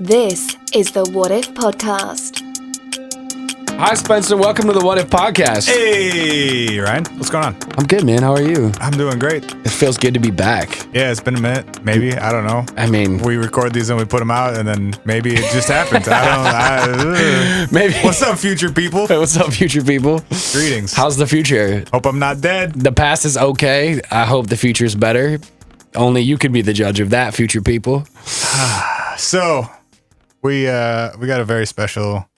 This is the What If Podcast. Hi, Spencer. Welcome to the What If Podcast. Hey, Ryan. What's going on? I'm good, man. How are you? I'm doing great. It feels good to be back. Yeah, it's been a minute. Maybe. I don't know. I mean, we record these and we put them out, and then maybe it just happens. Maybe. What's up, future people? What's up, future people? Greetings. How's the future? Hope I'm not dead. The past is okay. I hope the future's better. Only you can be the judge of that, future people. So, we got a very special,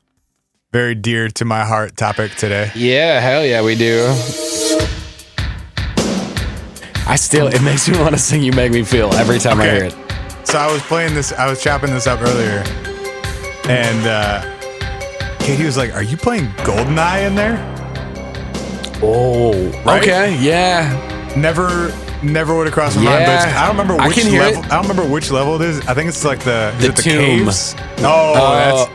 very dear to my heart topic today. Yeah, hell yeah, we do. It makes me want to sing You Make Me Feel every time I hear it. So I was chopping this up earlier, and Katie was like, "Are you playing Goldeneye in there?" Oh, right? Okay, yeah. Never would have crossed my mind, but I don't remember which level. I don't remember which level it is. I think it's like the tomb. Caves. Oh,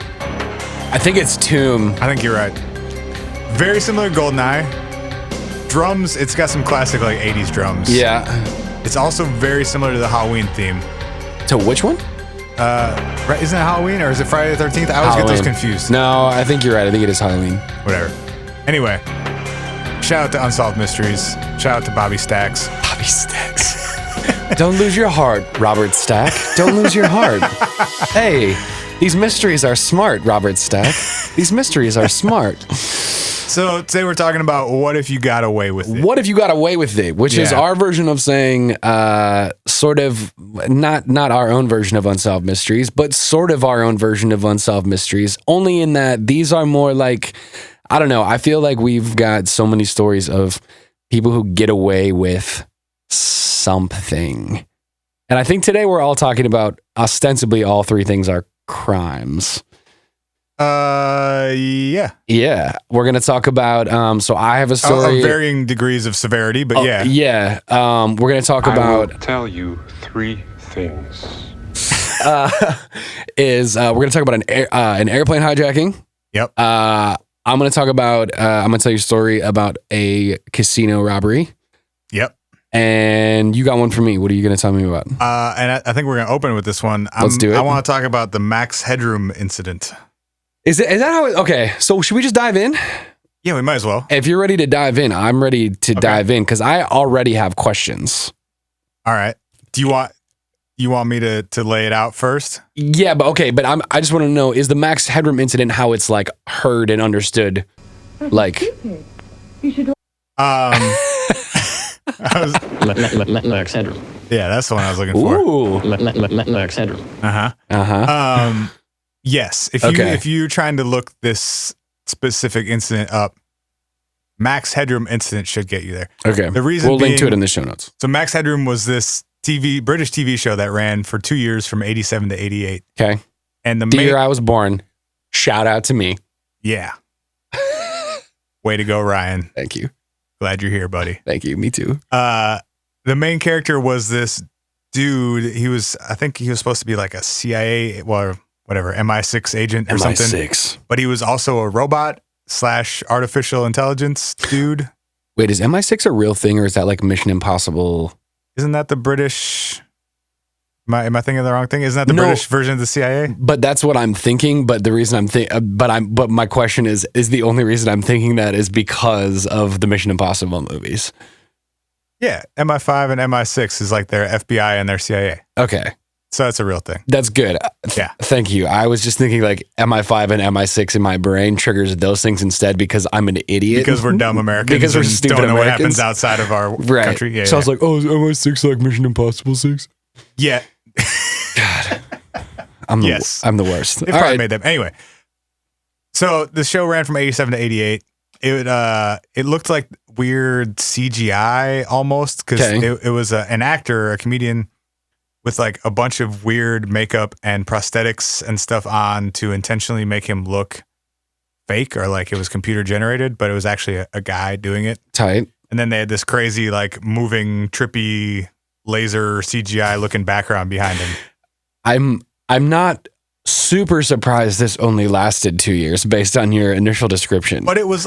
I think it's Tomb. I think you're right. Very similar to Goldeneye. Drums, it's got some classic like 80s drums. Yeah. It's also very similar to the Halloween theme. To which one? Right, isn't it Halloween or is it Friday the 13th? I always get those confused. No, I think you're right. I think it is Halloween. Whatever. Anyway, shout out to Unsolved Mysteries. Shout out to Bobby Stacks. Bobby Stacks. Don't lose your heart, Robert Stack. Don't lose your heart. Hey, these mysteries are smart, Robert Stack. These mysteries are smart. So today we're talking about what if you got away with it. What if you got away with it? Which is our version of saying, sort of, not our own version of Unsolved Mysteries, but sort of our own version of Unsolved Mysteries. Only in that these are more like, I don't know. I feel like we've got so many stories of people who get away with something. And I think today we're all talking about ostensibly all three things are crimes. Yeah. Yeah. We're going to talk about, so I have a story. Of varying degrees of severity, but yeah. Yeah. We're going to talk about. I will tell you three things. We're going to talk about an airplane hijacking. Yep. I'm going to talk about, I'm going to tell you a story about a casino robbery. Yep. And you got one for me. What are you going to tell me about? And I think we're going to open with this one. Let's do it. I want to talk about the Max Headroom Incident. Is that how it, okay, so should we just dive in? Yeah, we might as well. If you're ready to dive in, I'm ready to dive in because I already have questions. All right. Do you want me to lay it out first? Yeah, but I just want to know, is the Max Headroom Incident how it's like heard and understood? Like you should Max Headroom. Yeah, that's the one I was looking for. Ooh. Max Headroom. Yes. If you're trying to look this specific incident up, Max Headroom Incident should get you there. Okay. The reason we'll link to it in the show notes. So Max Headroom was this British TV show that ran for 2 years from 87 to 88. Okay. And the year I was born. Shout out to me. Yeah. Way to go, Ryan. Thank you. Glad you're here, buddy. Thank you. Me too. The main character was this dude. I think he was supposed to be like a CIA, well, whatever, MI6 agent or something. MI6. But he was also a robot / artificial intelligence dude. Wait, is MI6 a real thing or is that like Mission Impossible? Isn't that the British? Am I thinking the wrong thing? Isn't that the British version of the CIA? But that's what I'm thinking. But the reason but my question is the only reason I'm thinking that is because of the Mission Impossible movies. Yeah, MI5 and MI6 is like their FBI and their CIA. Okay. So that's a real thing. That's good. Yeah. Thank you. I was just thinking like MI5 and MI6 in my brain triggers those things instead because I'm an idiot. Because we're dumb Americans. Because we're stupid don't know Americans. what happens outside of our country. Yeah, so I was like, oh, is MI6 like Mission Impossible 6? Yeah. God. I'm the worst. They probably made them. Anyway. So the show ran from 87 to 88. It looked like weird CGI almost because it was an actor, a comedian with like a bunch of weird makeup and prosthetics and stuff on to intentionally make him look fake or like it was computer generated, but it was actually a guy doing it. Tight. And then they had this crazy like moving trippy laser CGI looking background behind him. I'm not super surprised this only lasted 2 years based on your initial description. But it was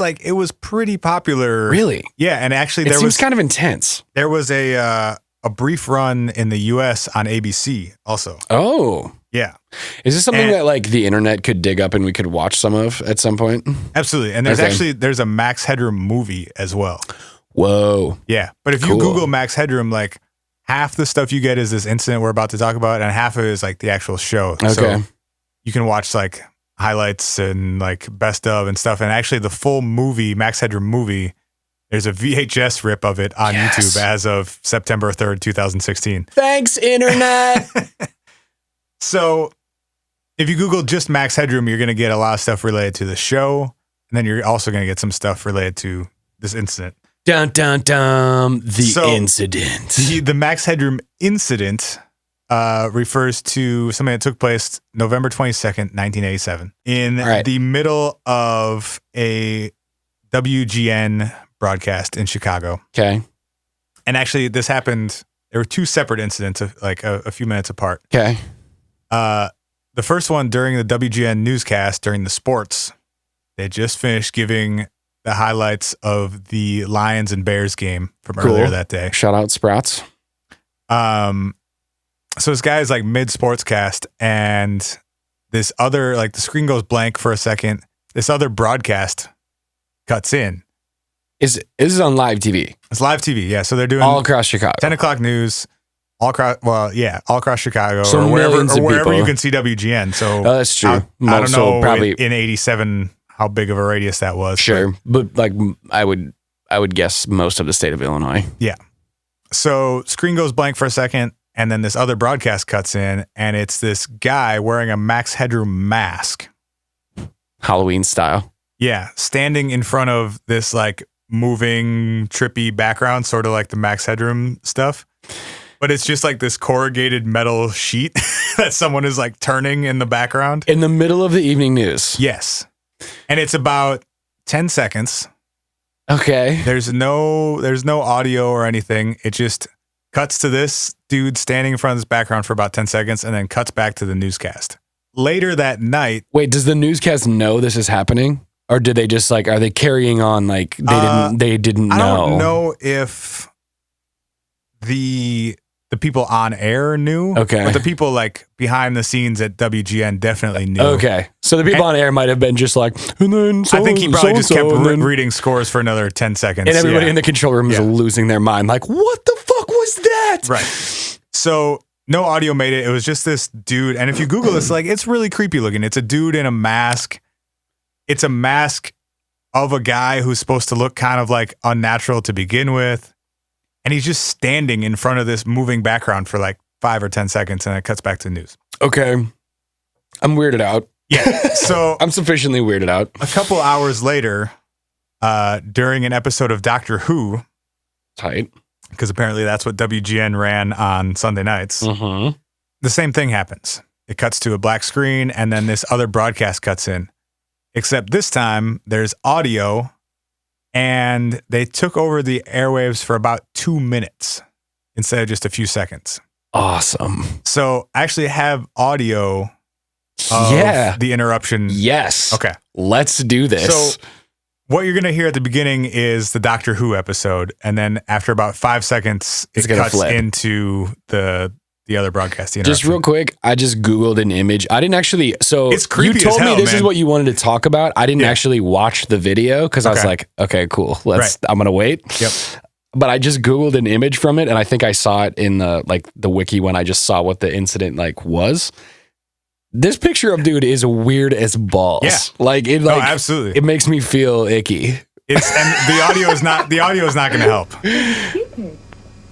pretty popular. Really? Yeah, and actually it seems kind of intense. There was a brief run in the US on ABC also. Oh. Yeah. Is this something that like the internet could dig up and we could watch some of at some point? Absolutely. And there's a Max Headroom movie as well. Whoa. Yeah. But if you Google Max Headroom, like half the stuff you get is this incident we're about to talk about, and half of it is like the actual show. Okay. So you can watch like highlights and like best of and stuff. And actually the full movie, Max Headroom movie, there's a VHS rip of it on YouTube as of September 3rd, 2016. Thanks, internet. So if you Google just Max Headroom, you're going to get a lot of stuff related to the show. And then you're also going to get some stuff related to this incident. Dun, dun, dun. Incident. The Max Headroom Incident refers to something that took place November 22nd, 1987, in the middle of a WGN broadcast in Chicago. Okay. And actually, this happened. There were two separate incidents, like a few minutes apart. Okay. The first one during the WGN newscast during the sports, they just finished giving the highlights of the Lions and Bears game from earlier that day. Shout out Sprouts. So this guy is like mid sportscast, and this other, like the screen goes blank for a second. This other broadcast cuts in. Is on live TV? It's live TV, yeah. So they're doing all across Chicago. 10 o'clock news, all across Chicago, so or wherever you can see WGN. So that's true. I don't know probably in 87 how big of a radius that was. Sure, but like I would guess most of the state of Illinois. Yeah. So screen goes blank for a second, and then this other broadcast cuts in, and it's this guy wearing a Max Headroom mask, Halloween style. Yeah, standing in front of this like moving, trippy background, sort of like the Max Headroom stuff. But it's just like this corrugated metal sheet that someone is like turning in the background. In the middle of the evening news. Yes. And it's about 10 seconds. Okay. There's no audio or anything. It just cuts to this dude standing in front of this background for about 10 seconds and then cuts back to the newscast. Later that night. Wait, does the newscast know this is happening? Or did they just like, are they carrying on like they didn't know? I don't know if the people on air knew. Okay. But the people like behind the scenes at WGN definitely knew. Okay. So the people on air might have been just like, and then I think he probably just kept reading scores for another 10 seconds. And everybody in the control room is losing their mind. Like, what the fuck was that? Right. So no audio made it. It was just this dude. And if you Google this, like, it's really creepy looking. It's a dude in a mask. It's a mask of a guy who's supposed to look kind of like unnatural to begin with. And he's just standing in front of this moving background for like 5 or 10 seconds, and it cuts back to the news. Okay. I'm weirded out. Yeah. So I'm sufficiently weirded out. A couple hours later, during an episode of Doctor Who. Tight. Because apparently that's what WGN ran on Sunday nights. Mm-hmm. The same thing happens. It cuts to a black screen, and then this other broadcast cuts in. Except this time, there's audio, and they took over the airwaves for about 2 minutes instead of just a few seconds. Awesome. So I actually have audio of the interruption. Yes. Okay. Let's do this. So what you're going to hear at the beginning is the Doctor Who episode, and then after about 5 seconds, it cuts into the other broadcast. Just real quick, I just Googled an image. I didn't actually. So it's creepy. You told as hell, me this man. is what you wanted to talk about. I didn't actually watch the video because I was like, okay, cool. I'm gonna wait. Yep. But I just Googled an image from it, and I think I saw it in the wiki when I just saw what the incident was. This picture of dude is weird as balls. Yeah. Absolutely. It makes me feel icky. And the audio is not going to help. Stupid.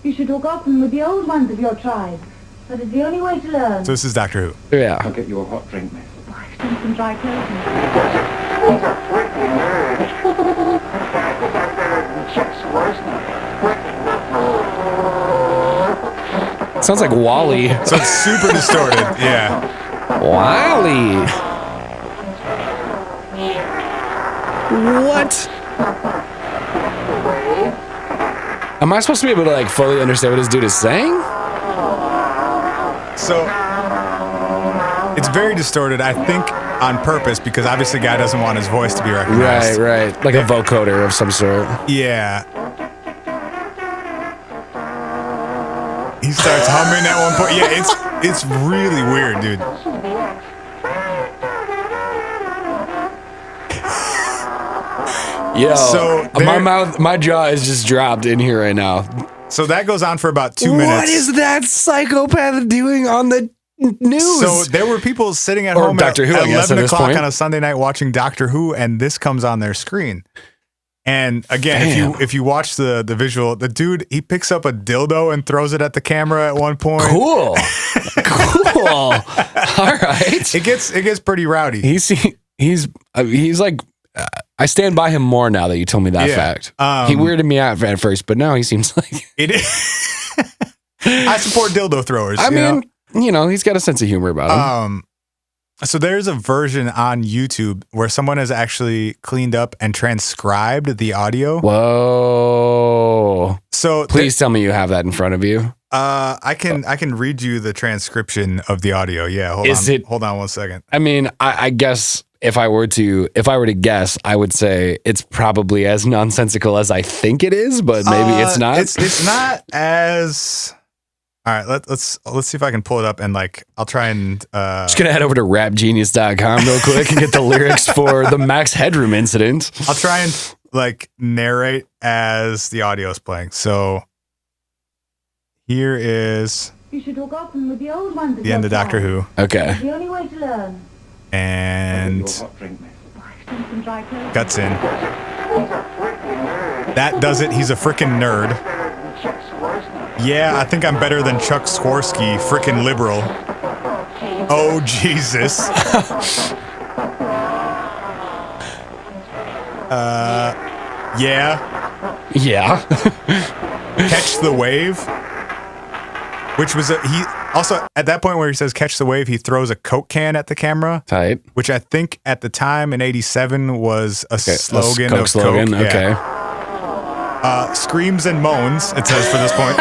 You should talk often with the old ones of your tribe. That is the only way to learn. So this is Doctor Who. Yeah. I'll get you a hot drink, miss. I've done some dry clothing. Sounds like Wally. So it's super distorted. Yeah. Wally. What? Am I supposed to be able to fully understand what this dude is saying? So it's very distorted, I think, on purpose, because obviously the guy doesn't want his voice to be recognized. Right. Like a vocoder of some sort. Yeah. He starts humming at one point. Yeah, it's really weird, dude. Yo, So my jaw is just dropped in here right now. So that goes on for about 2 minutes. What is that psychopath doing on the news? So there were people sitting at Or home Doctor Who, at I guess, 11 at this o'clock point. on a Sunday night watching Doctor Who, and this comes on their screen. And again, if you watch the visual, the dude, he picks up a dildo and throws it at the camera at one point. Cool. Cool. All right. It gets pretty rowdy. He's like, I stand by him more now that you told me that fact. He weirded me out at first, but now he seems like it is. I support dildo throwers. I mean, he's got a sense of humor about him. So there's a version on YouTube where someone has actually cleaned up and transcribed the audio. Whoa. So please tell me you have that in front of you. I can read you the transcription of the audio. Yeah, hold on 1 second. I mean, I guess if I were to guess, I would say it's probably as nonsensical as I think it is, but maybe it's not. It's not as. All right, let's see if I can pull it up and I'll try and just gonna head over to rapgenius.com real quick and get the lyrics for the Max Headroom Incident. I'll try and narrate as the audio is playing. So here is You should talk often with the old ones. the end of Doctor Who. Okay. It's the only way to learn. And cuts in. That does it. He's a frickin' nerd. Yeah, I think I'm better than Chuck Swirsky, frickin' liberal. Oh, Jesus. Yeah. Yeah. Catch the wave. Which was he also at that point where he says catch the wave, he throws a Coke can at the camera. Tight. Which I think at the time in '87 was a slogan Coke of slogan. Coke. Okay. Yeah. Screams and moans, it says for this point.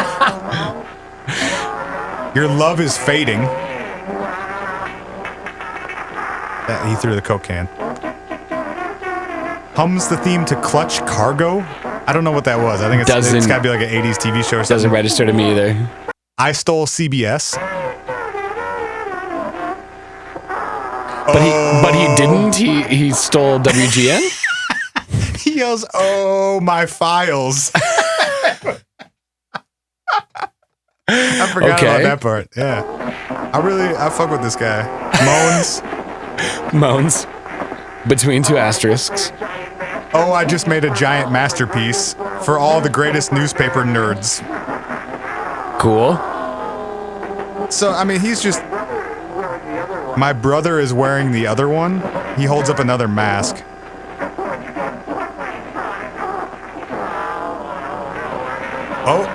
Your love is fading. He threw the Coke can. Hums the theme to Clutch Cargo. I don't know what that was. I think it's got to be like an 80s TV show or something. Doesn't register to me either. I stole CBS. But he didn't. He stole WGN. He yells, "Oh, my files!" I forgot about that part. Yeah, I fuck with this guy. Moans between two asterisks. Oh, I just made a giant masterpiece for all the greatest newspaper nerds. Cool. So, I mean, he's just. My brother is wearing the other one. He holds up another mask. Oh.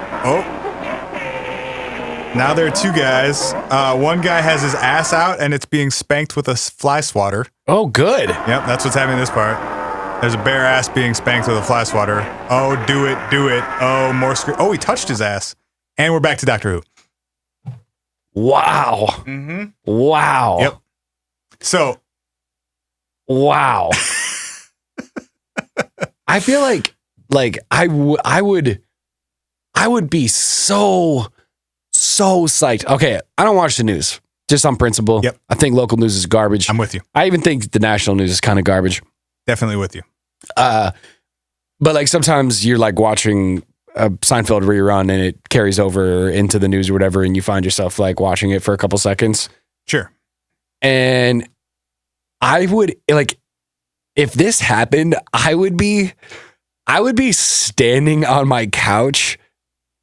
Now there are two guys. One guy has his ass out and it's being spanked with a fly swatter. Oh, good. Yep, that's what's happening in this part. There's a bare ass being spanked with a fly swatter. Oh, do it. Oh, more scream. Oh, he touched his ass. And we're back to Doctor Who. Wow. Mm-hmm. Wow. Yep. So. Wow. I feel like I would be so psyched. Okay, I don't watch the news just on principle. Yep. I think local news is garbage. I'm with you. I even think the national news is kind of garbage. Definitely with you. But sometimes you're watching a Seinfeld rerun and it carries over into the news or whatever, and you find yourself watching it for a couple seconds. Sure. And I would if this happened, I would be standing on my couch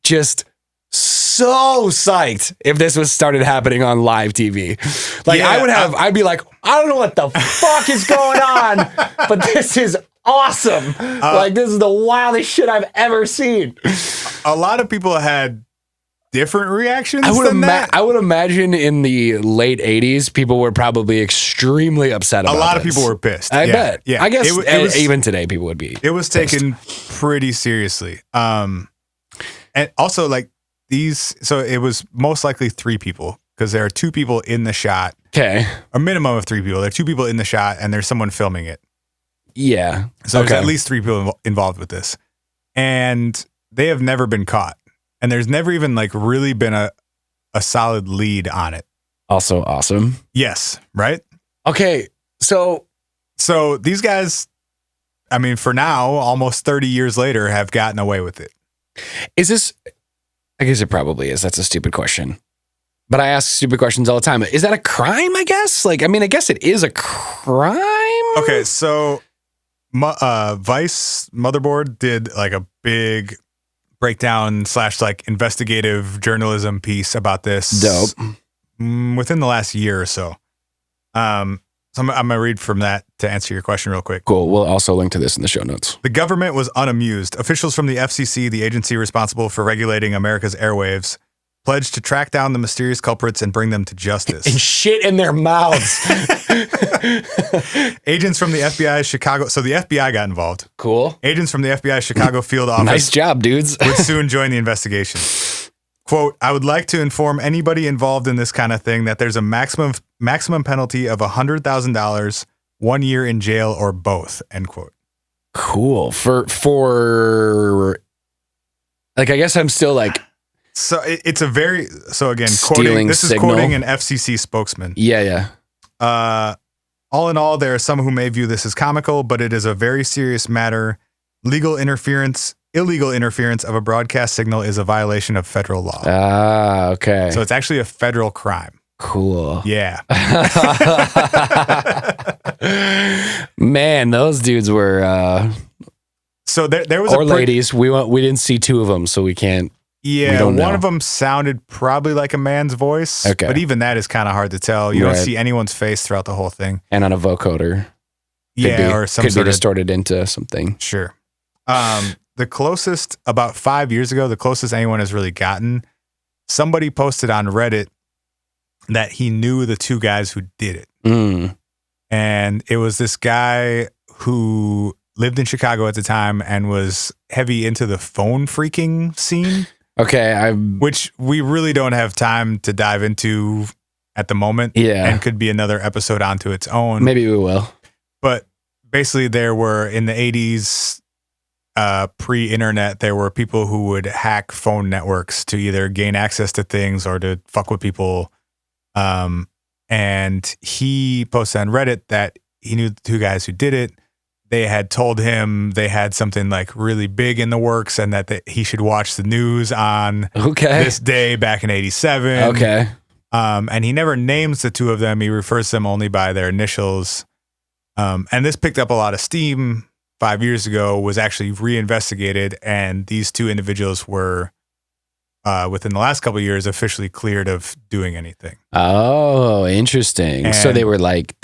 just so psyched if this was started happening on live TV. I'd be like, I don't know what the fuck is going on, but this is awesome. This is the wildest shit I've ever seen. A lot of people had different reactions I would imagine in the late 80s, people were probably extremely upset about it. A lot of people were pissed. I bet. Yeah. I guess it was, even today people would be. It was taken pretty seriously. And also so it was most likely 3 people because there are 2 people in the shot. Okay. A minimum of 3 people. There are 2 people in the shot and there's someone filming it. Yeah. So there's at least 3 people involved with this. And they have never been caught. And there's never even like really been a solid lead on it. Also awesome. Yes, right? Okay, so these guys, I mean, for now, almost 30 years later, have gotten away with it. is this, I guess it probably is. That's a stupid question. But I ask stupid questions all the time. Is that a crime, I guess? Like, I mean, I guess it is a crime. Okay, so Vice Motherboard did like a big breakdown / like investigative journalism piece about this. Dope. Within the last year or so. So I'm going to read from that to answer your question real quick. Cool. We'll also link to this in the show notes. The government was unamused. Officials from the FCC, the agency responsible for regulating America's airwaves, pledged to track down the mysterious culprits and bring them to justice. And shit in their mouths. Agents from the FBI Chicago. So the FBI got involved. Cool. Agents from the FBI Chicago field office. Nice job, dudes. would soon join the investigation. Quote, I would like to inform anybody involved in this kind of thing that there's a maximum penalty of $100,000, 1 year in jail, or both, end quote. Cool. For like, I guess I'm still like. So it's a very, so again, Stealing this is signal. quoting an FCC spokesman. Yeah. All in all, there are some who may view this as comical, but it is a very serious matter. Illegal interference of a broadcast signal is a violation of federal law. Ah, okay. So it's actually a federal crime. Cool. Yeah. Man, those dudes were So there was ladies. We didn't see two of them, so we can't. Yeah, don't one know. of them sounded probably like a man's voice. Okay. But even that is kind of hard to tell. You Right. don't see anyone's face throughout the whole thing. And on a vocoder. Yeah, or some could be sort of distorted into something. Sure. The closest, about 5 years ago, the closest anyone has really gotten, somebody posted on Reddit that he knew the two guys who did it. Mm. And it was this guy who lived in Chicago at the time and was heavy into the phone phreaking scene. Okay, Which we really don't have time to dive into at the moment. Yeah. And could be another episode onto its own. Maybe we will. But basically there were, in the 80s, pre-internet, there were people who would hack phone networks to either gain access to things or to fuck with people. And he posted on Reddit that he knew the two guys who did it. They had told him they had something like really big in the works and that he should watch the news on this day back in 87. Okay. And he never names the two of them. He refers to them only by their initials. And this picked up a lot of steam 5 years ago, was actually reinvestigated. And these two individuals were, within the last couple of years, officially cleared of doing anything. Oh, interesting. And so they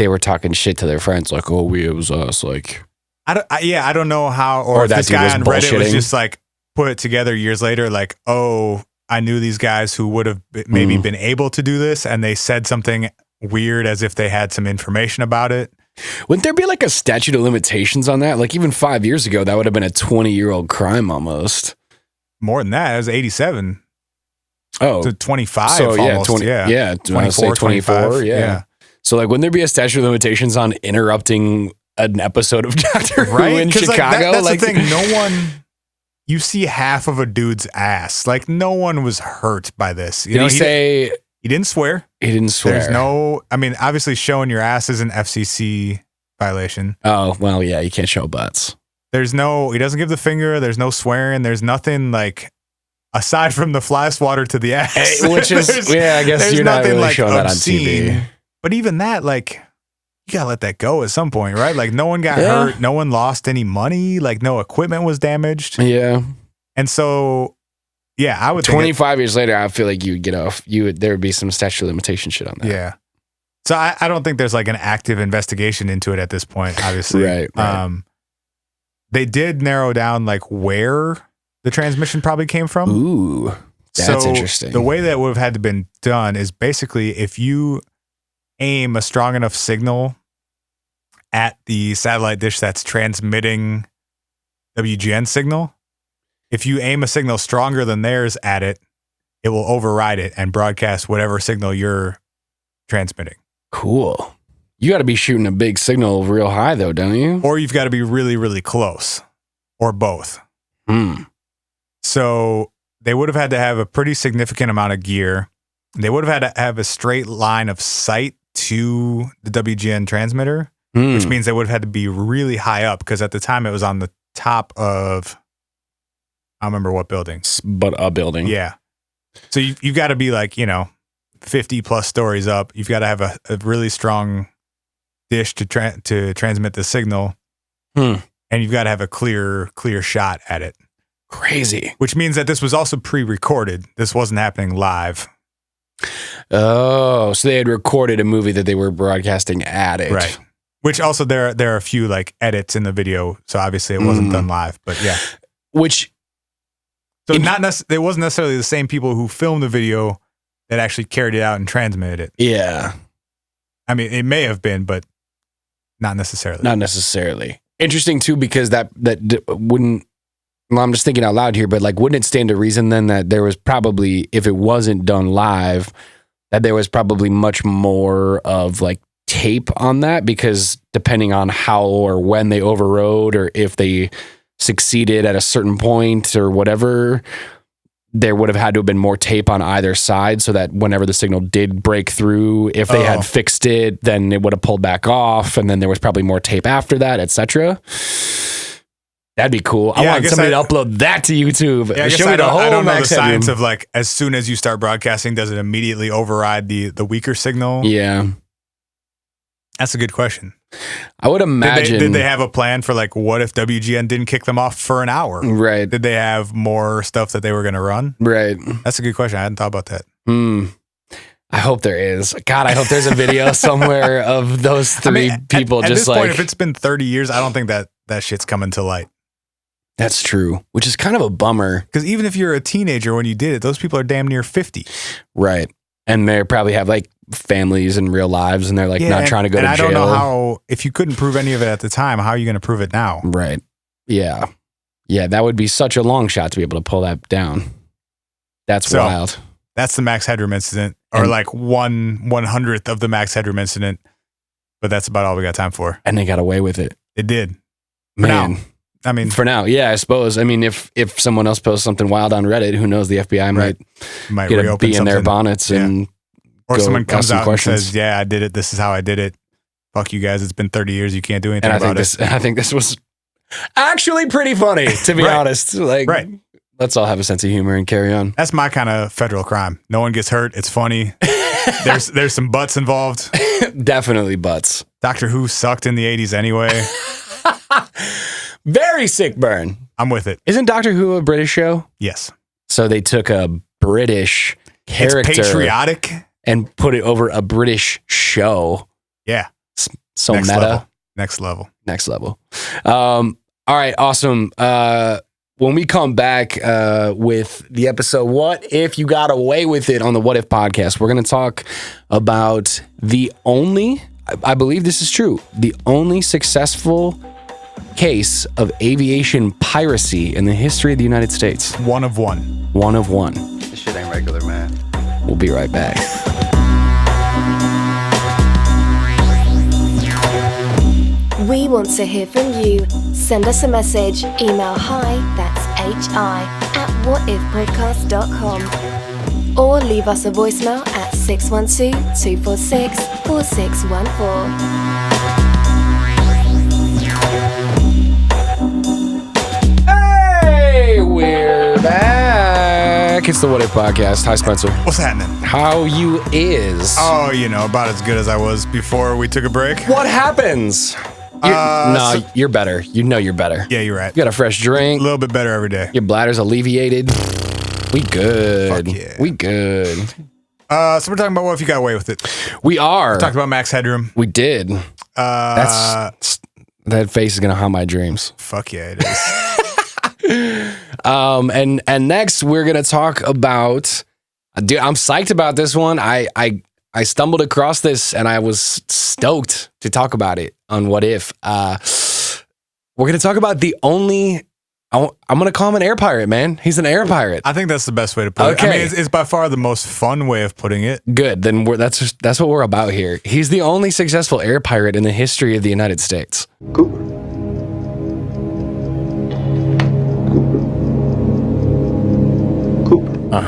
were talking shit to their friends, like, "Oh, it was us." Like, I don't know how, or if that this dude guy was on Reddit was bullshitting. just like put it together years later, like, oh, I knew these guys who would have maybe been able to do this, and they said something weird as if they had some information about it. wouldn't there be like a statute of limitations on that? Like, even 5 years ago, that would have been a 20-year-old crime almost. More than that, it was 87 Oh, to 25. so yeah, almost, 20, yeah, 24, 24, yeah. So like, wouldn't there be a statute of limitations on interrupting an episode of Doctor Who Right? in 'Cause, Chicago? that's like, the thing. No one, you see half of a dude's ass. Like, no one was hurt by this. You did know, he say he didn't swear? he didn't swear? There's no, I mean, obviously showing your ass is an FCC violation. Oh, well, yeah, you can't show butts. There's no, he doesn't give the finger. There's no swearing. There's nothing like, aside from the fly swatter to the ass. Which is, yeah, I guess there's you're not nothing really like showing that on obscene. TV. But even that, like, you gotta let that go at some point, right? Like, no one got Yeah. hurt. No one lost any money. Like, no equipment was damaged. Yeah. And so, yeah, I would think 25 years later, I feel like you would get off. There would be some statute of limitation shit on that. yeah. So I don't think there's like an active investigation into it at this point, obviously. Right. They did narrow down like where the transmission probably came from. Ooh, that's interesting. The way that would have had to been done is basically if you aim a strong enough signal at the satellite dish that's transmitting WGN signal, if you aim a signal stronger than theirs at it, it will override it and broadcast whatever signal you're transmitting. Cool. You got to be shooting a big signal real high, though, don't you? Or you've got to be really, really close, or both. Hmm. So they would have had to have a pretty significant amount of gear. They would have had to have a straight line of sight to the WGN transmitter, which means they would have had to be really high up because at the time it was on the top of, I don't remember what building. But a building. Yeah. So you've got to be like, 50 plus stories up. You've got to have a really strong dish to transmit the signal. And you've got to have a clear shot at it. Crazy. Which means that this was also pre-recorded. This wasn't happening live. Oh, so they had recorded a movie that they were broadcasting at it. Right. Which also there are a few like edits in the video. So obviously it wasn't done live, but yeah. Which. So it wasn't necessarily the same people who filmed the video that actually carried it out and transmitted it. Yeah. I mean, it may have been, but not necessarily. Not necessarily. Interesting too, because that wouldn't, well, I'm just thinking out loud here, but like, wouldn't it stand to reason then that there was probably, if it wasn't done live, that there was probably much more of like tape on that, because depending on how or when they overrode or if they succeeded at a certain point or whatever, there would have had to have been more tape on either side so that whenever the signal did break through, if they had fixed it, then it would have pulled back off, and then there was probably more tape after that, etc. That'd be cool. I want somebody to upload that to YouTube. Yeah, Show me the whole I don't know Max the science Headroom. of like, as soon as you start broadcasting, does it immediately override the weaker signal? Yeah. That's a good question. I would imagine. Did they have a plan for like, what if WGN didn't kick them off for an hour? Right. Did they have more stuff that they were going to run? Right. That's a good question. I hadn't thought about that. I hope there is. God, I hope there's a video somewhere of those three people at just this like. point, if it's been 30 years, I don't think that shit's coming to light. That's true, which is kind of a bummer. Because even if you're a teenager when you did it, those people are damn near 50. Right. And they probably have like families and real lives, and they're like not trying to go to jail. I don't know how, if you couldn't prove any of it at the time, how are you going to prove it now? Right. Yeah. Yeah, that would be such a long shot to be able to pull that down. That's wild. That's the Max Headroom incident, or like 1/100th of the Max Headroom incident. But that's about all we got time for. And they got away with it. It did. Man. I mean, for now, yeah, I suppose. I mean, if someone else posts something wild on Reddit, who knows? The FBI might get a bee in their bonnets and or someone comes out questions. and says, "Yeah, I did it. This is how I did it. Fuck you guys. It's been 30 years. You can't do anything about it." I think this was actually pretty funny, to be honest. Like, let's all have a sense of humor and carry on. That's my kind of federal crime. No one gets hurt. It's funny. There's some butts involved. Definitely butts. Doctor Who sucked in the 80s anyway. Very sick burn. I'm with it. Isn't Doctor Who a British show? Yes. So they took a British character. It's patriotic. And put it over a British show. Yeah. So meta. Level. Next level. All right. Awesome. When we come back with the episode, What If You Got Away With It on the What If podcast, we're going to talk about the only, I believe this is true, the only successful case of aviation piracy in the history of the United States. One of one. One of one. This shit ain't regular, man. We'll be right back. We want to hear from you. Send us a message. Email hi, that's hi, at whatifpodcast.com. Or leave us a voicemail at 612-246-4614. Hey, we're back. It's the What If podcast. Hi, Spencer. What's happening? How you is? Oh, about as good as I was before we took a break. What happens? You're better. You know you're better. Yeah, you're right. You got a fresh drink. A little bit better every day. Your bladder's alleviated. We good. Fuck yeah. We good. So we're talking about what if you got away with it. We are. We talked about Max Headroom. We did. That face is gonna haunt my dreams. Fuck yeah, it is. And next we're gonna talk about. Dude, I'm psyched about this one. I stumbled across this and I was stoked to talk about it on What If. We're going to talk about the only, I'm going to call him an air pirate, man. He's an air pirate. I think that's the best way to put it. I mean, it's by far the most fun way of putting it. Good. Then that's what we're about here. He's the only successful air pirate in the history of the United States. Cooper. My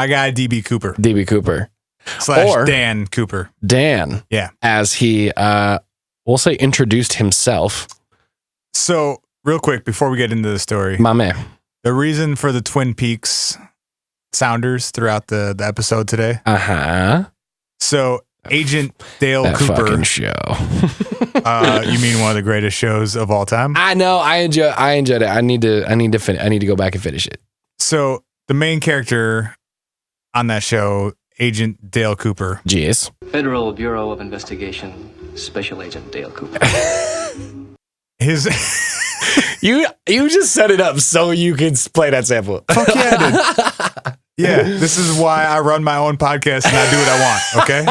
guy DB Cooper. DB Cooper. / Dan Cooper. Dan. Yeah. As he, we'll say, introduced himself. So, real quick, before we get into the story. My man. The reason for the Twin Peaks sounders throughout the episode today. So, Agent Dale that Cooper. Fucking show. You mean one of the greatest shows of all time? I know. I enjoyed it. I need to go back and finish it. So the main character on that show, Agent Dale Cooper. Jeez. Federal Bureau of Investigation, Special Agent Dale Cooper. His You just set it up so you could play that sample. Fuck yeah, dude. Yeah, this is why I run my own podcast and I do what I want, okay?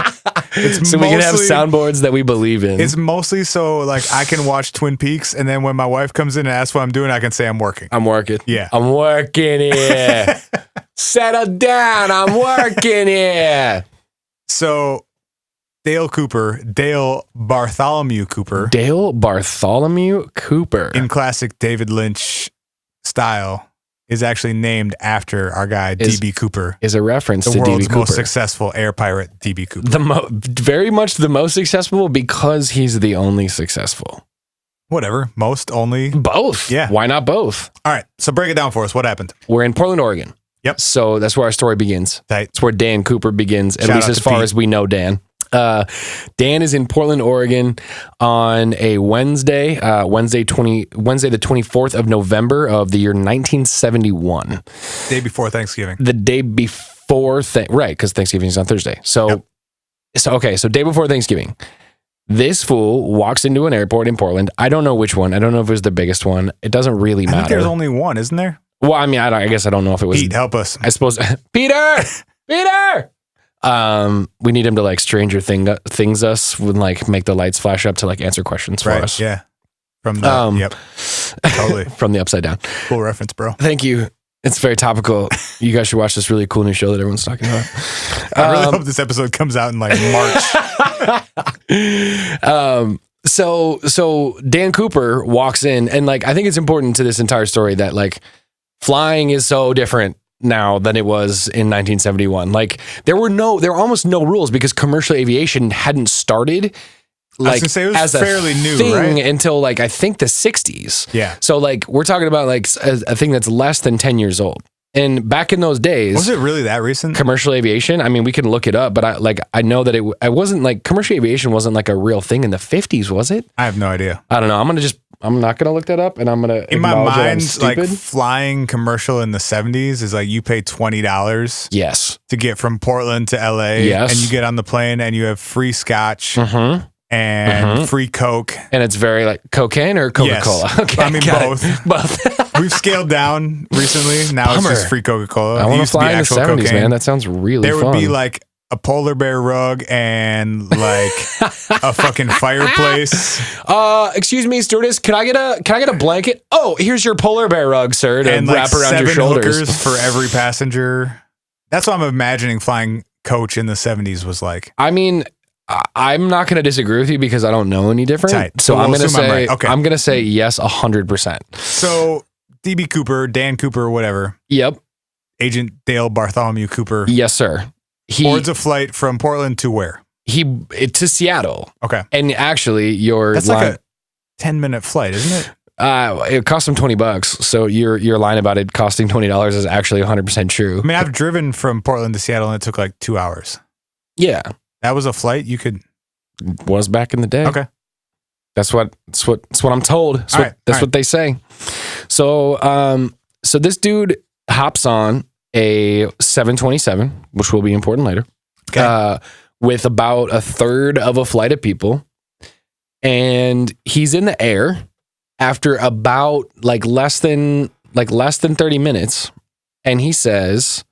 It's so we can have soundboards that we believe in. It's mostly so like I can watch Twin Peaks and then when my wife comes in and asks what I'm doing, I can say I'm working. I'm working. Yeah. I'm working here. Settle down. I'm working here. So Dale Bartholomew Cooper. Dale Bartholomew Cooper. In classic David Lynch style, is actually named after our guy, DB Cooper. Is a reference to DB Cooper. The world's Cooper. most successful air pirate, DB Cooper. Very much the most successful because he's the only successful. Whatever. Most, only. Both. Yeah. Why not both? All right. So break it down for us. What happened? We're in Portland, Oregon. Yep. So that's where our story begins. Tight. It's where Dan Cooper begins, at Shout least out as to far Pete. as we know Dan. Dan is in Portland, Oregon on a Wednesday, Wednesday the 24th of November of the year 1971. Day before Thanksgiving. The day before, right, because Thanksgiving is on Thursday. So day before Thanksgiving. This fool walks into an airport in Portland. I don't know which one. I don't know if it was the biggest one. It doesn't really matter. I think there's only one, isn't there? Well, I mean, I guess I don't know if it was. Pete, help us. I suppose. Peter! We need him to like Stranger Things us and like make the lights flash up to like answer questions for us. Yeah. From the, yep. Totally. From the Upside Down. Cool reference, bro. Thank you. It's very topical. You guys should watch this really cool new show that everyone's talking about. I really hope this episode comes out in like March. So Dan Cooper walks in, and like I think it's important to this entire story that like flying is so different now than it was in 1971. Like there were almost no rules because commercial aviation hadn't started. Like I was gonna say, it was as a fairly new, thing right? until like I think the 60s. Yeah. So like we're talking about like a thing that's less than 10 years old. And back in those days, Was it really that recent? commercial aviation, I mean, we can look it up, but I know that it wasn't like commercial aviation wasn't like a real thing in the 50s, was it? I have no idea. I don't know. I'm not going to look that up, and I'm going to In my acknowledge that I'm mind, like stupid. flying commercial in the 70s is like you pay $20 Yes. to get from Portland to LA. Yes. And you get on the plane and you have free scotch Mm-hmm. and free Coke. And it's very like cocaine or Coca-Cola. Yes. Okay, I mean, got both. it. Both. We've scaled down recently. Now Bummer. it's just free Coca-Cola. I It want to used to be fly in the actual 70s, cocaine. man. That sounds really There fun. would be like a polar bear rug and like a fucking fireplace Excuse me, stewardess, can I get a blanket? Oh, here's your polar bear rug, sir, to and like wrap around your 7 shoulders. hookers for every passenger. That's what I'm imagining flying coach in the 70s was like. I mean, I'm not going to disagree with you because I don't know any different. Tight. So We'll I'm going to assume I'm say right. Okay. I'm going to say yes 100%. So DB Cooper, Dan Cooper, whatever, Yep. Agent Dale Bartholomew Cooper Yes, sir. He boards a flight from Portland to where? to Seattle. Okay. And actually your That's line, like a 10-minute flight, isn't it? it cost him $20. So your line about it costing $20 is actually 100% true. I mean, I've driven from Portland to Seattle and it took like 2 hours. Yeah. That was a flight you could. Was back in the day. Okay. That's what I'm told. That's what they say. So so this dude hops on a 727, which will be important later. Okay. With about a third of a flight of people, and he's in the air after about less than 30 minutes, and he says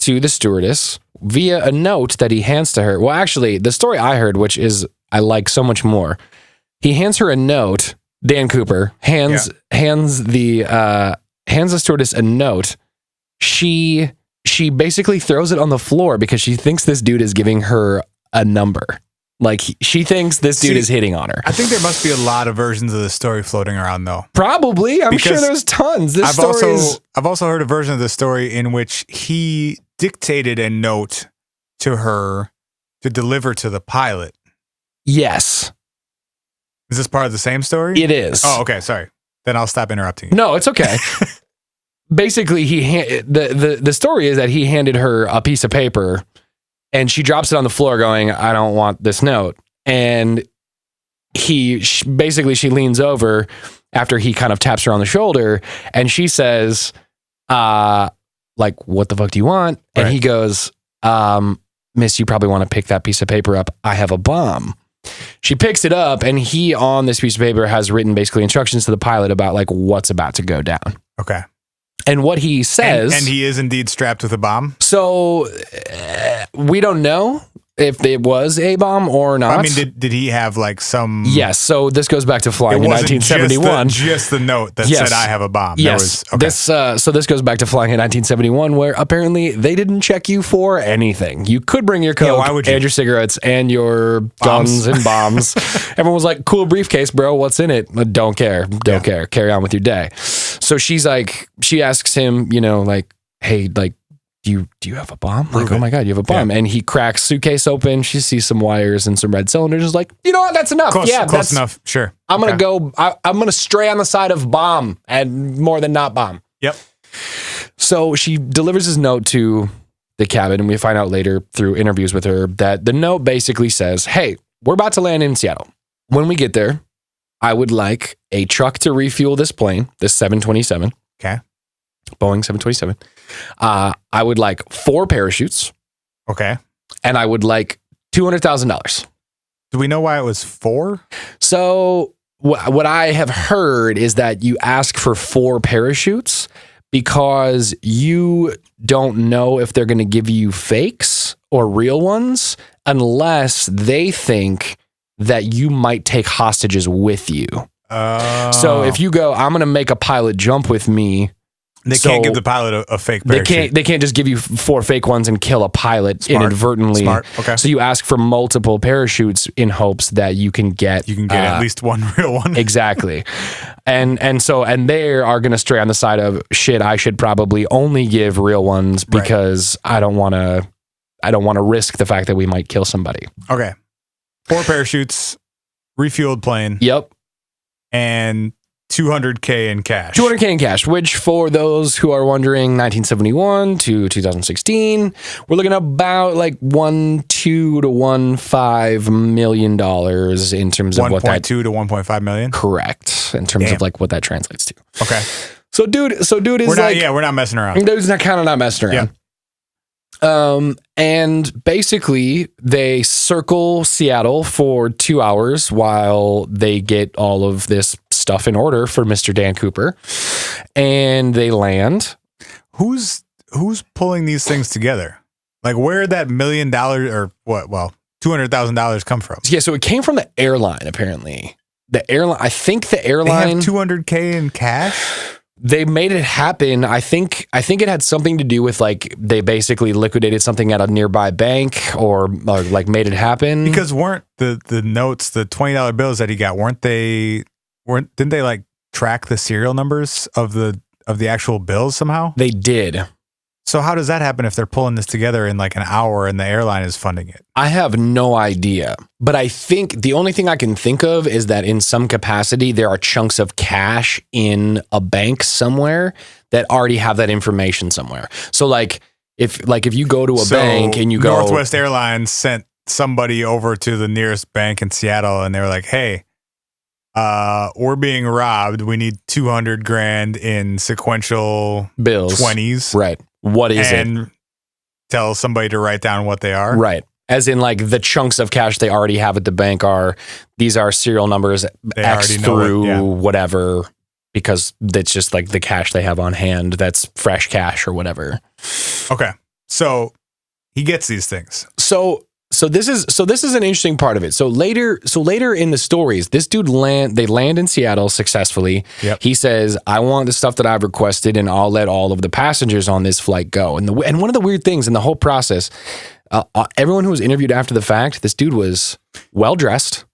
to the stewardess via a note that he hands to her. Well, actually, the story I heard, which is I like so much more, he hands her a note. Dan Cooper hands the stewardess a note. She basically throws it on the floor because she thinks this dude is giving her a number. Like she thinks this dude is hitting on her. I think there must be a lot of versions of the story floating around, though. Probably. I'm sure there's tons. I've also heard a version of the story in which he dictated a note to her to deliver to the pilot. Yes. Is this part of the same story? It is. Oh, okay. Sorry. Then I'll stop interrupting you. No, it's okay. Basically, the story is that he handed her a piece of paper and she drops it on the floor going, I don't want this note. And she leans over after he kind of taps her on the shoulder and she says, like, what the fuck do you want? And he goes, miss, you probably want to pick that piece of paper up. I have a bomb. She picks it up and he on this piece of paper has written basically instructions to the pilot about like what's about to go down. Okay. And what he says... And he is indeed strapped with a bomb? So, we don't know if it was a bomb or not. I mean, did he have like some... Yes, so this goes back to flying in 1971. Just the note that said, I have a bomb. Yes, this goes back to flying in 1971, where apparently they didn't check you for anything. You could bring your coke and your cigarettes and your guns and bombs. Everyone was like, cool briefcase, bro, what's in it? Don't care. Carry on with your day. So she's like, she asks him, you know, like, hey, like, do you have a bomb? Like, oh my God, you have a bomb. Yeah. And he cracks suitcase open. She sees some wires and some red cylinders. Is like, you know what? That's enough. Close enough. Sure. I'm going to go, I'm going to stray on the side of bomb and more than not bomb. Yep. So she delivers his note to the cabin. And we find out later through interviews with her that the note basically says, hey, we're about to land in Seattle. When we get there, I would like a truck to refuel this plane, this 727. Okay. Boeing 727. I would like 4 parachutes. Okay. And I would like $200,000. Do we know why it was 4? So what I have heard is that you ask for 4 parachutes because you don't know if they're going to give you fakes or real ones unless they think that you might take hostages with you. So if you go, I'm going to make a pilot jump with me. They can't give the pilot a fake parachute. They can't just give you 4 fake ones and kill a pilot inadvertently. Smart. Okay. So you ask for multiple parachutes in hopes that you can get at least one real one. Exactly. And they are going to stray on the side of shit. I should probably only give real ones because I don't want to risk the fact that we might kill somebody. Okay. 4 parachutes, refueled plane. Yep. And $200K in cash. $200K in cash, which for those who are wondering, 1971 to 2016, we're looking at about like $1.2 to $1.5 million in terms of what that 1.2 to 1.5 million. Correct, in terms of like what that translates to. Okay. So dude is we're not messing around. Dude's not messing around. Yeah. And basically they circle Seattle for 2 hours while they get all of this stuff in order for Mr. Dan Cooper, and they land. Who's pulling these things together? Like, where did that $1 million or what? Well, $200,000 come from? Yeah, so it came from the airline. Apparently, I think the airline they have $200K in cash. They made it happen. I think it had something to do with like they basically liquidated something at a nearby bank or like made it happen. Because weren't the notes, the $20 bills that he got, didn't they like track the serial numbers of the actual bills somehow? They did. So how does that happen if they're pulling this together in like an hour and the airline is funding it? I have no idea. But I think the only thing I can think of is that in some capacity, there are chunks of cash in a bank somewhere that already have that information somewhere. So like if you go to a bank and you go... Northwest Airlines sent somebody over to the nearest bank in Seattle and they were like, hey, we're being robbed. We need $200,000 in sequential bills, 20s. Right. What is it? And tell somebody to write down what they are. Right. As in like the chunks of cash they already have at the bank these are serial numbers X through whatever, because it's just like the cash they have on hand. That's fresh cash or whatever. Okay. So he gets these things. So this is an interesting part of it. So later in the stories, this dude they land in Seattle successfully. Yep. He says, I want the stuff that I've requested and I'll let all of the passengers on this flight go. And one of the weird things in the whole process, everyone who was interviewed after the fact, this dude was well dressed.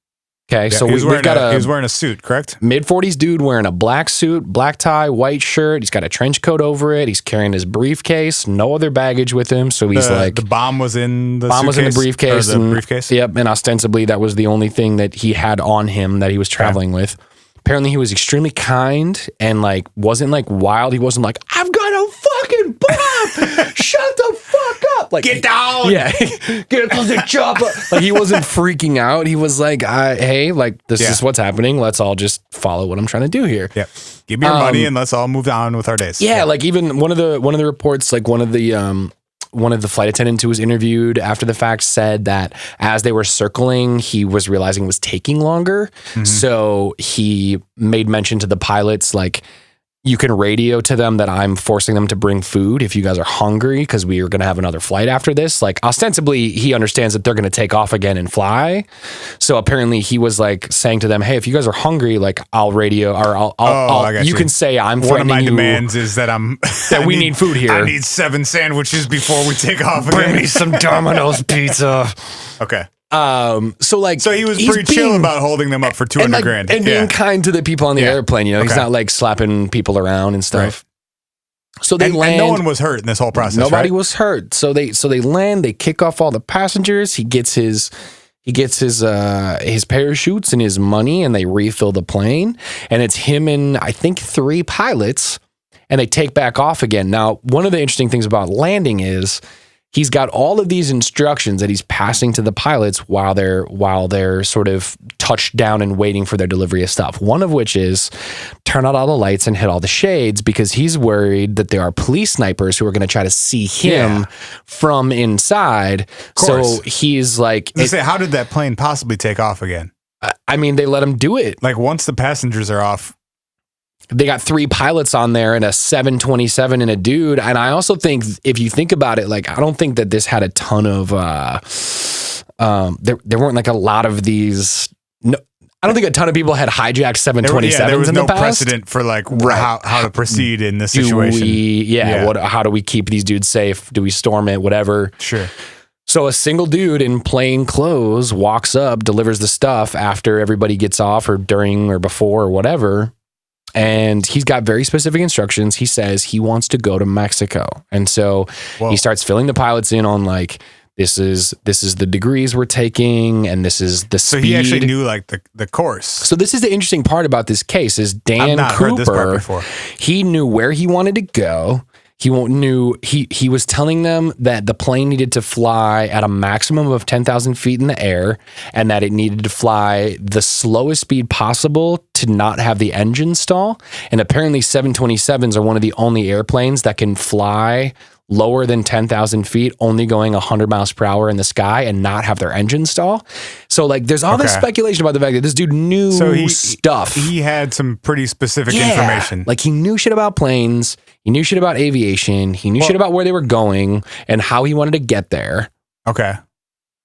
Okay, Yeah, so he we've was got wearing a suit, correct? mid-40s dude wearing a black suit, black tie, white shirt. He's got a trench coat over it. He's carrying his briefcase, no other baggage with him. So he's The bomb was in the bomb was in the briefcase. Or the briefcase? Yep, and ostensibly that was the only thing that he had on him that he was traveling with. Apparently he was extremely kind and like wasn't like wild. He wasn't like, I've got a fucking bomb. Shut the fuck up. Like, Get down. Yeah. Get to the chopper. Like he wasn't freaking out. He was like, hey, like this is what's happening. Let's all just follow what I'm trying to do here. Yeah. Give me your money and let's all move on with our days. Yeah, like even one of the reports, like one of the flight attendants who was interviewed after the fact said that as they were circling, he was realizing it was taking longer. Mm-hmm. So he made mention to the pilots, like, you can radio to them that I'm forcing them to bring food if you guys are hungry because we are going to have another flight after this. Like, ostensibly, he understands that they're going to take off again and fly. So apparently he was like saying to them, hey, if you guys are hungry, like I'll radio or you can say I'm threatening you. One of my demands is that we need food here. I need 7 sandwiches before we take off again. Bring me some Domino's pizza. Okay. So he was pretty chill about holding them up for $200,000 and being kind to the people on the airplane. You know, he's not like slapping people around and stuff. Right. So they land. And no one was hurt in this whole process. Nobody was hurt. So they land. They kick off all the passengers. He gets his parachutes and his money, and they refill the plane. And it's him and I think 3 pilots, and they take back off again. Now, one of the interesting things about landing is he's got all of these instructions that he's passing to the pilots while they're sort of touched down and waiting for their delivery of stuff. One of which is turn out all the lights and hit all the shades because he's worried that there are police snipers who are going to try to see him from inside. So he's like, how did that plane possibly take off again? I mean, they let him do it. Like once the passengers are off. They got 3 pilots on there and a 727 and a dude. And I also think if you think about it, like, I don't think that this had a ton of, there weren't like a lot of these. No, I don't think a ton of people had hijacked 727s there was in the no past. Precedent for like how to proceed in this situation. How do we keep these dudes safe? Do we storm it? Whatever. Sure. So a single dude in plain clothes walks up, delivers the stuff after everybody gets off or during or before or whatever. And he's got very specific instructions. He says he wants to go to Mexico. And so he starts filling the pilots in on like, this is the degrees we're taking and this is the speed. So he actually knew like the course. So this is the interesting part about this case is Dan I've not Cooper, heard this part before. He knew where he wanted to go. He was telling them that the plane needed to fly at a maximum of 10,000 feet in the air and that it needed to fly the slowest speed possible to not have the engine stall. And apparently 727s are one of the only airplanes that can fly lower than 10,000 feet, only going 100 miles per hour in the sky and not have their engine stall. So like there's all this speculation about the fact that this dude knew stuff. He had some pretty specific information. Like he knew shit about planes. He knew shit about aviation. He knew shit about where they were going and how he wanted to get there. Okay.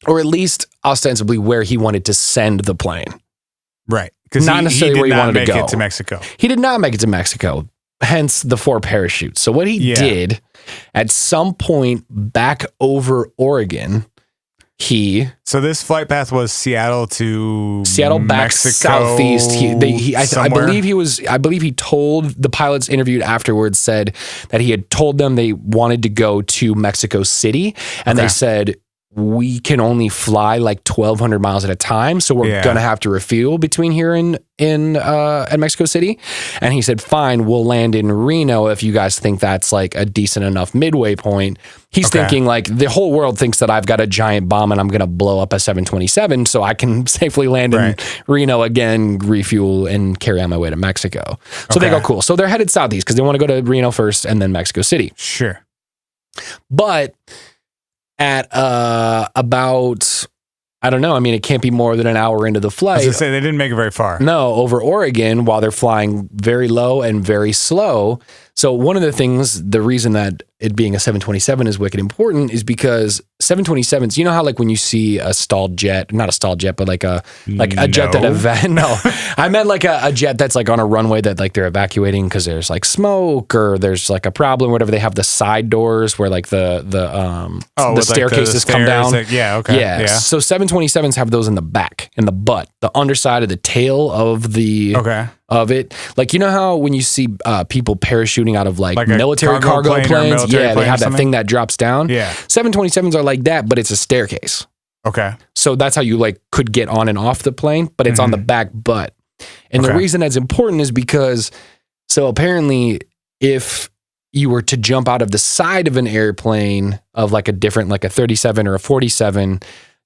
Or at least ostensibly where he wanted to send the plane. Right. Because not necessarily where he wanted to go. He did not make it to Mexico. He did not make it to Mexico. Hence the 4 parachutes. So what he did at some point back over Oregon, so this flight path was Seattle back southeast. I believe he told the pilots interviewed afterwards said that he had told them they wanted to go to Mexico City and they said we can only fly like 1,200 miles at a time, so we're gonna have to refuel between here and Mexico City. And he said, "Fine, we'll land in Reno if you guys think that's like a decent enough midway point." He's thinking like the whole world thinks that I've got a giant bomb and I'm gonna blow up a 727, so I can safely land in Reno again, refuel, and carry on my way to Mexico. So they go, cool. So they're headed southeast because they want to go to Reno first and then Mexico City. Sure, but at about, I don't know, I mean, it can't be more than an hour into the flight. I was gonna say, they didn't make it very far. No, over Oregon, while they're flying very low and very slow. So one of the things, the reason that it being a 727 is wicked important is because 727s, you know how like when you see a stalled jet, not a stalled jet, but like a jet that no, I meant like a jet that's like on a runway that like they're evacuating because there's like smoke or there's like a problem, whatever. They have the side doors where like the staircases come down. Yeah. So 727s have those in the back, in the butt, the underside of the tail of the of it. Like, you know how when you see people parachuting out of like military cargo planes, they have that thing that drops down. Yeah. 727s are like that, but it's a staircase. Okay. So that's how you like could get on and off the plane, but it's on the back butt. And the reason that's important is because, so apparently if you were to jump out of the side of an airplane of like a different, like a 37 or a 47,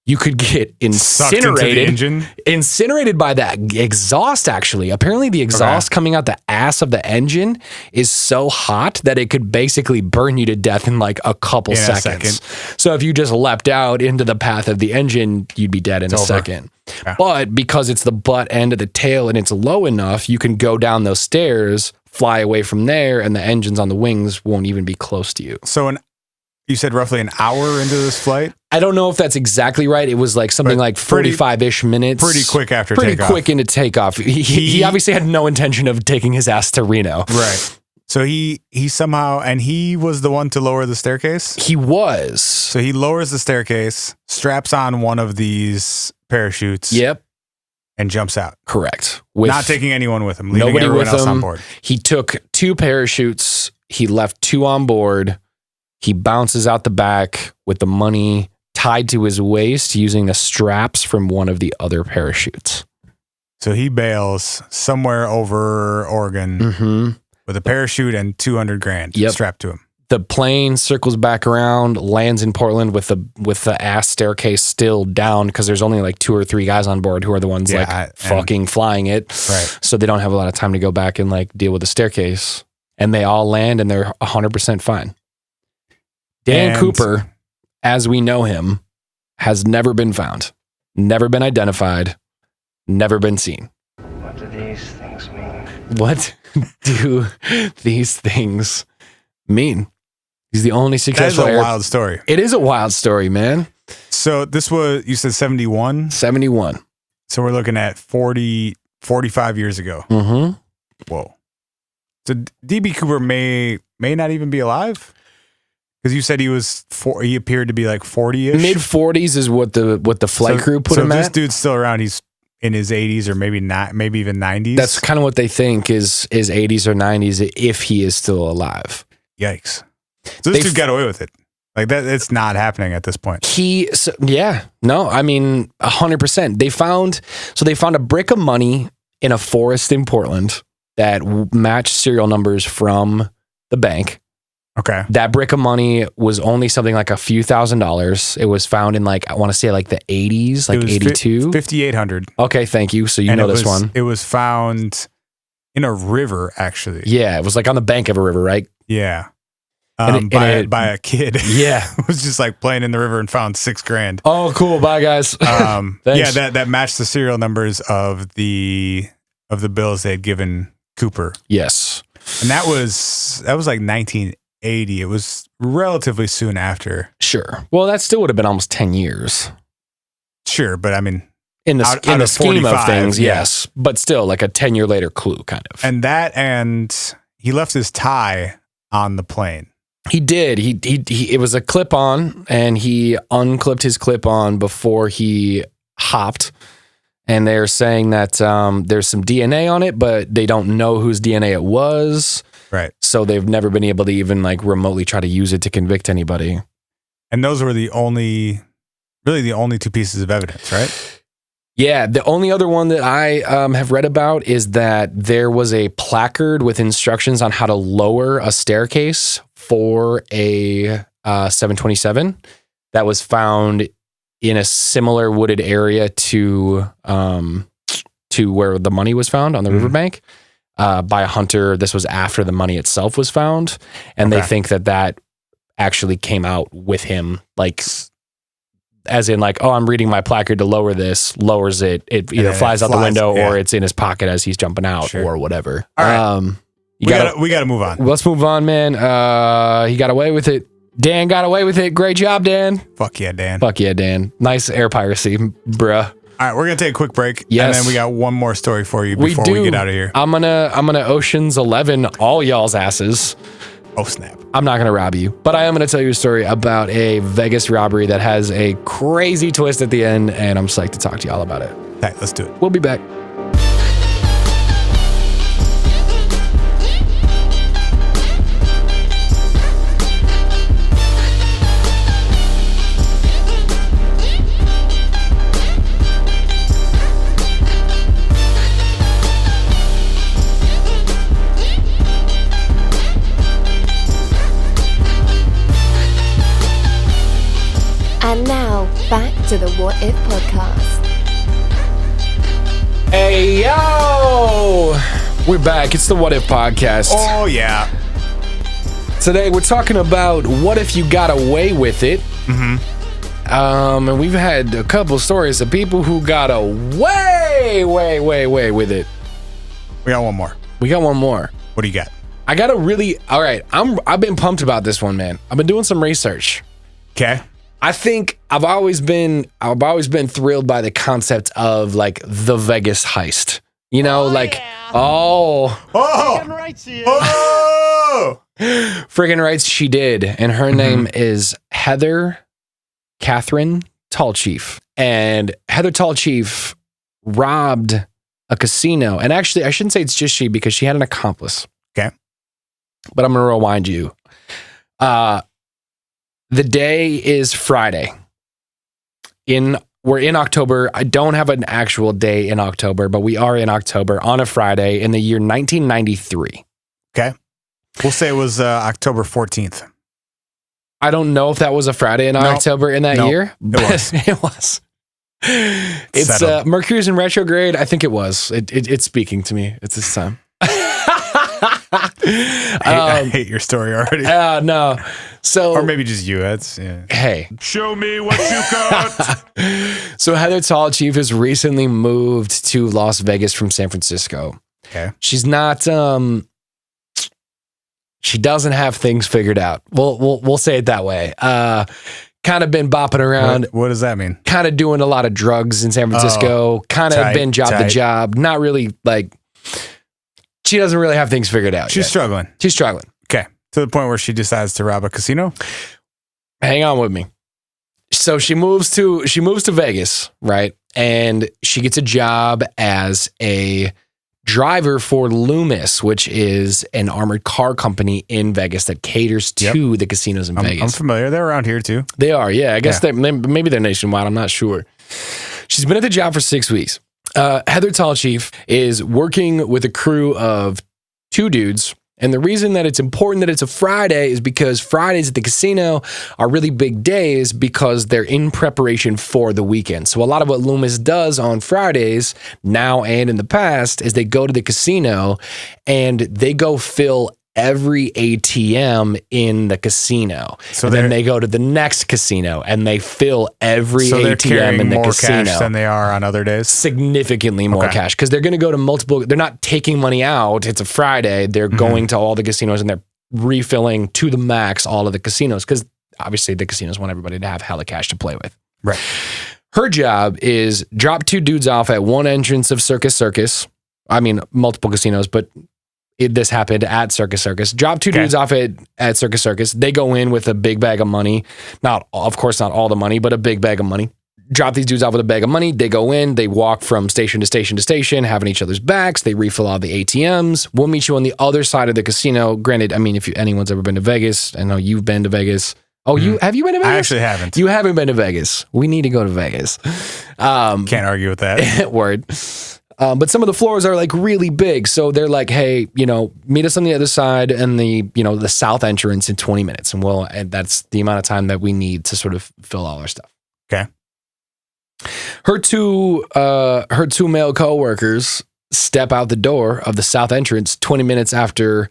you could get incinerated by that exhaust, actually. Apparently the exhaust coming out the ass of the engine is so hot that it could basically burn you to death in like a couple seconds. So if you just leapt out into the path of the engine, you'd be dead in a second. Yeah. But because it's the butt end of the tail and it's low enough, you can go down those stairs, fly away from there, and the engines on the wings won't even be close to you. So you said roughly an hour into this flight? I don't know if that's exactly right. It was like something like 45-ish minutes. Pretty quick after takeoff. Pretty quick into takeoff. He obviously had no intention of taking his ass to Reno. Right. So he somehow, and he was the one to lower the staircase? He was. So he lowers the staircase, straps on one of these parachutes. Yep. And jumps out. Correct. Not taking anyone with him. Leaving everyone else on board. He took 2 parachutes. He left 2 on board. He bounces out the back with the money tied to his waist using the straps from one of the other parachutes. So he bails somewhere over Oregon with a parachute and $200,000 strapped to him. The plane circles back around, lands in Portland with the ass staircase still down because there's only like 2 or 3 guys on board who are the ones fucking flying it. Right. So they don't have a lot of time to go back and like deal with the staircase. And they all land and they're 100% fine. Dan Cooper, as we know him, has never been found, never been identified, never been seen. What do these things mean? What do these things mean? He's the only successful. That is a wild story. It is a wild story, man. So this was, you said 71? 71. So we're looking at 45 years ago. Mm-hmm. Whoa. So DB Cooper may not even be alive? Because you said he appeared to be like 40-ish? Mid-40s is what the flight crew put him at. So this dude's still around. He's in his 80s or maybe even 90s? That's kind of what they think is 80s or 90s if he is still alive. Yikes. So this dude got away with it. Like that, it's not happening at this point. I mean, 100%. They found a brick of money in a forest in Portland that matched serial numbers from the bank. Okay. That brick of money was only something like a few $1,000s. It was found in like, I want to say like the 80s, like 82. 5,800. Okay, thank you. So you know this one. It was found in a river, actually. Yeah, it was like on the bank of a river, right? Yeah. By a kid. Yeah. It was just like playing in the river and found $6,000. Oh, cool. Bye, guys. Yeah, that matched the serial numbers of the bills they had given Cooper. Yes. And that was like 1980. It was relatively soon after. Sure. Well, that still would have been almost 10 years. Sure, but I mean, in the scheme of things, yes. But still, like a 10-year later clue, kind of. And he left his tie on the plane. He did. He it was a clip-on, and he unclipped his clip-on before he hopped. And they're saying that there's some DNA on it, but they don't know whose DNA it was. Right. So they've never been able to even like remotely try to use it to convict anybody. And those were the only 2 pieces of evidence, right? Yeah. The only other one that I have read about is that there was a placard with instructions on how to lower a staircase for a 727 that was found in a similar wooded area to where the money was found on the riverbank. By a hunter. This was after the money itself was found. And they think that actually came out with him, like, as in like, oh, I'm reading my placard to lower this, lowers it. It either flies out the window or it's in his pocket as he's jumping out or whatever. All right. We got to move on. Let's move on, man. He got away with it. Dan got away with it. Great job, Dan. Fuck yeah, Dan. Fuck yeah, Dan. Nice air piracy, bruh. All right, we're gonna take a quick break. Yes. And then we got one more story for you before we get out of here. I'm gonna Ocean's 11 all y'all's asses. Oh snap. I'm not gonna rob you, but I am gonna tell you a story about a Vegas robbery that has a crazy twist at the end, and I'm psyched to talk to y'all about it. All right, let's do it. We'll be back. And now, back to the What If podcast. Hey, yo! We're back. It's the What If podcast. Oh yeah. Today, we're talking about what if you got away with it. Mm-hmm. And we've had a couple stories of people who got away with it. We got one more. We got one more. What do you got? I got a really... All right, I've been pumped about this one, man. I've been doing some research. Okay. I think I've always been thrilled by the concept of like the Vegas heist. You know, friggin' rights she did, and her name is Heather Catherine Tallchief, and Heather Tallchief robbed a casino, and actually I shouldn't say it's just she because she had an accomplice. Okay, but I'm gonna rewind you. The day is Friday. We're in October. I don't have an actual day in October, but we are in October on a Friday in the year 1993. Okay. We'll say it was October 14th. I don't know if that was a Friday in October in that year. It was. It's Mercury's in retrograde. I think it was. It's speaking to me. It's this time. I hate your story already. No. So, or maybe just you. Yeah. Hey, show me what you got. So Heather Tallchief has recently moved to Las Vegas from San Francisco. Okay. She's not. She doesn't have things figured out. We'll say it that way. Kind of been bopping around. What does that mean? Kind of doing a lot of drugs in San Francisco. Kind of been job to job. Not really like. She doesn't really have things figured out. She's struggling. She's struggling. Okay. To the point where she decides to rob a casino. Hang on with me. So she moves to Vegas, right? And she gets a job as a driver for Loomis, which is an armored car company in Vegas that caters to the casinos in Vegas. I'm familiar. They're around here too. They are, yeah. I guess maybe they're nationwide. I'm not sure. She's been at the job for 6 weeks. Heather Tallchief is working with a crew of 2 dudes. And the reason that it's important that it's a Friday is because Fridays at the casino are really big days because they're in preparation for the weekend. So a lot of what Loomis does on Fridays now and in the past is they go to the casino and they go fill every ATM in the casino. So then they go to the next casino and they fill every ATM in the casino. So they're carrying more cash than they are on other days? Significantly more cash because they're going to go to multiple. They're not taking money out. It's a Friday. They're going to all the casinos and they're refilling to the max all of the casinos because obviously the casinos want everybody to have hella cash to play with. Right. Her job is drop 2 dudes off at one entrance of Circus. I mean, multiple casinos, but this happened at Circus. Drop 2 dudes off at Circus. They go in with a big bag of money. Of course, not all the money, but a big bag of money. Drop these dudes off with a bag of money. They go in. They walk from station to station to station, having each other's backs. They refill all the ATMs. We'll meet you on the other side of the casino. Granted, I mean, if anyone's ever been to Vegas, I know you've been to Vegas. Oh, have you been to Vegas? I actually haven't. You haven't been to Vegas. We need to go to Vegas. Can't argue with that. Word. But some of the floors are like really big. So they're like, hey, meet us on the other side and the south entrance in 20 minutes. And that's the amount of time that we need to sort of fill all our stuff. Okay. Her two male coworkers step out the door of the south entrance 20 minutes after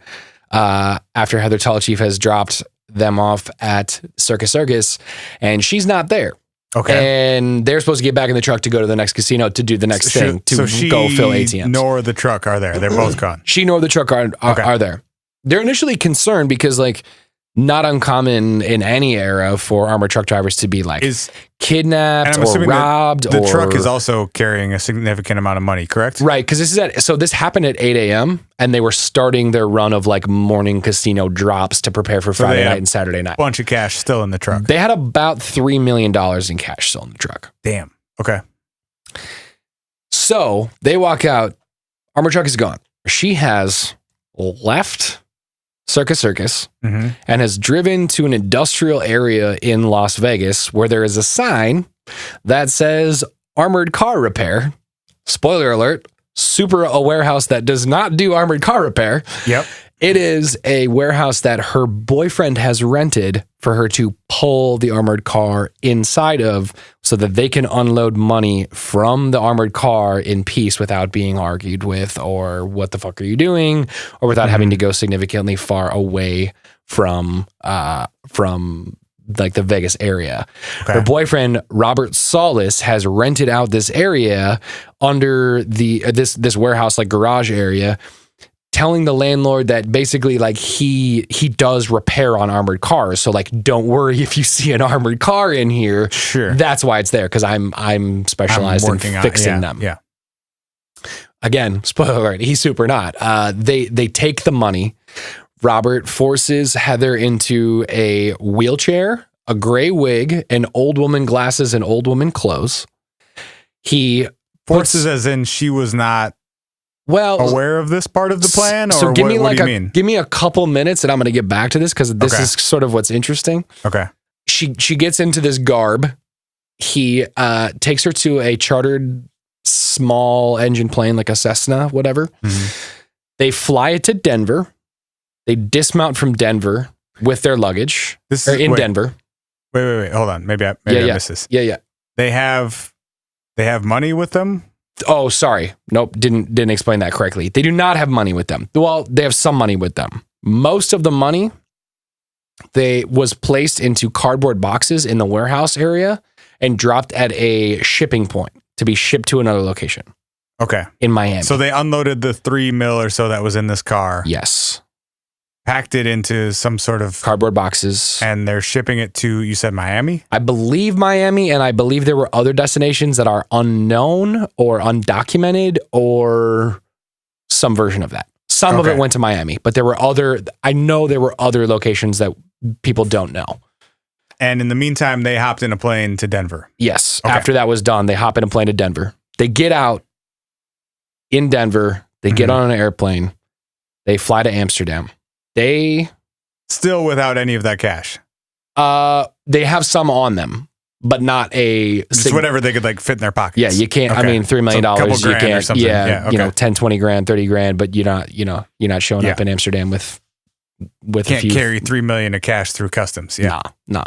Heather Tallchief has dropped them off at Circus, and she's not there. Okay. And they're supposed to get back in the truck to go to the next casino to do the next thing, to go fill ATMs. Nor the truck are there. They're both gone. She nor the truck are there. They're initially concerned because, like, not uncommon in any era for armored truck drivers to be like kidnapped or robbed. The truck is also carrying a significant amount of money, correct? Right, because this happened at 8 a.m. and they were starting their run of like morning casino drops to prepare for Friday night and Saturday night. Bunch of cash still in the truck. They had about $3 million in cash still in the truck. Damn. Okay. So they walk out. Armored truck is gone. She has left Circus and has driven to an industrial area in Las Vegas where there is a sign that says armored car repair. Spoiler alert, a warehouse that does not do armored car repair. Yep. It is a warehouse that her boyfriend has rented for her to pull the armored car inside of so that they can unload money from the armored car in peace without being argued with or what the fuck are you doing or without having to go significantly far away from like the Vegas area. Okay. Her boyfriend, Robert Solis, has rented out this area under this warehouse, like garage area, telling the landlord that basically like he does repair on armored cars. So like, don't worry if you see an armored car in here. Sure. That's why it's there. Cause I'm specialized in fixing them. Yeah. Again, spoiler alert, he's super not. They take the money. Robert forces Heather into a wheelchair, a gray wig, and old woman glasses and old woman clothes. He forces as in she was not aware of this part of the plan? So or give me what do you mean? Give me a couple minutes and I'm going to get back to this because this is sort of what's interesting. Okay. She gets into this garb. He takes her to a chartered small engine plane, like a Cessna, whatever. Mm-hmm. They fly it to Denver. They dismount from Denver with their luggage. Denver. Wait. Hold on. Maybe I missed this. Yeah. They have money with them? Oh, sorry. Nope. Didn't explain that correctly. They do not have money with them. Well, they have some money with them. Most of the money was placed into cardboard boxes in the warehouse area and dropped at a shipping point to be shipped to another location. Okay. In Miami. So they unloaded the $3 million or so that was in this car. Yes. Packed it into some sort of cardboard boxes. And they're shipping it to, you said Miami? I believe Miami, and I believe there were other destinations that are unknown or undocumented or some version of that. Some of it went to Miami, but I know there were other locations that people don't know. And in the meantime, they hopped in a plane to Denver. Yes. Okay. After that was done, they hop in a plane to Denver. They get out in Denver. They get on an airplane. They fly to Amsterdam. They still without any of that cash. They have some on them, but not just whatever they could like fit in their pockets. Yeah, you can't. Okay. I mean, $3 million. You can't. Yeah, okay. 10, 20 grand, 30 grand, but you're not showing up in Amsterdam with can't carry $3 million of cash through customs. Yeah, no.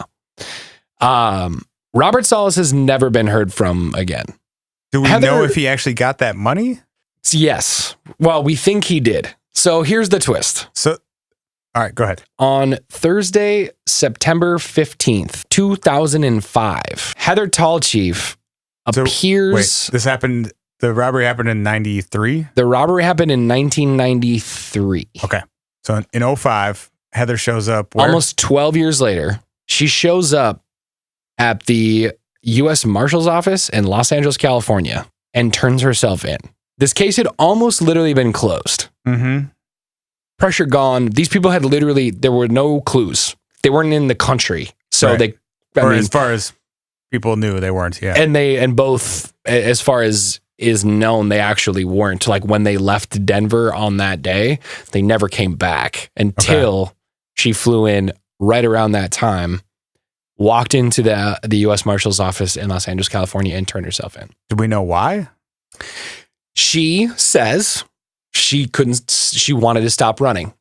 Robert Solis has never been heard from again. Do we know if he actually got that money? Yes. Well, we think he did. So here's the twist. All right, go ahead. On Thursday, September 15th, 2005, Heather Tallchief appears... The robbery happened in 93? The robbery happened in 1993. Okay. So in 2005, Heather shows up where? Almost 12 years later, she shows up at the U.S. Marshal's office in Los Angeles, California, and turns herself in. This case had almost literally been closed. Mm-hmm. Pressure gone. These people had there were no clues. They weren't in the country. So as far as people knew, they weren't. Yeah. And both, as far as is known, they actually weren't. Like when they left Denver on that day, they never came back until she flew in right around that time, walked into the U.S. Marshal's office in Los Angeles, California, and turned herself in. Do we know why? She says she wanted to stop running.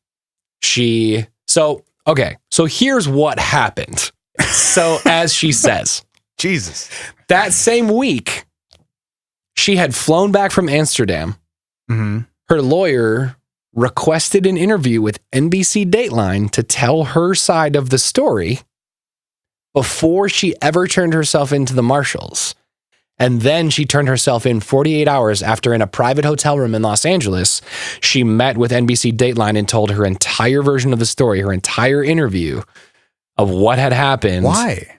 So here's what happened. So as she says, Jesus, that same week, she had flown back from Amsterdam. Mm-hmm. Her lawyer requested an interview with NBC Dateline to tell her side of the story before she ever turned herself into the Marshals. And then she turned herself in 48 hours after, in a private hotel room in Los Angeles, she met with NBC Dateline and told her entire version of the story, her entire interview of what had happened. Why?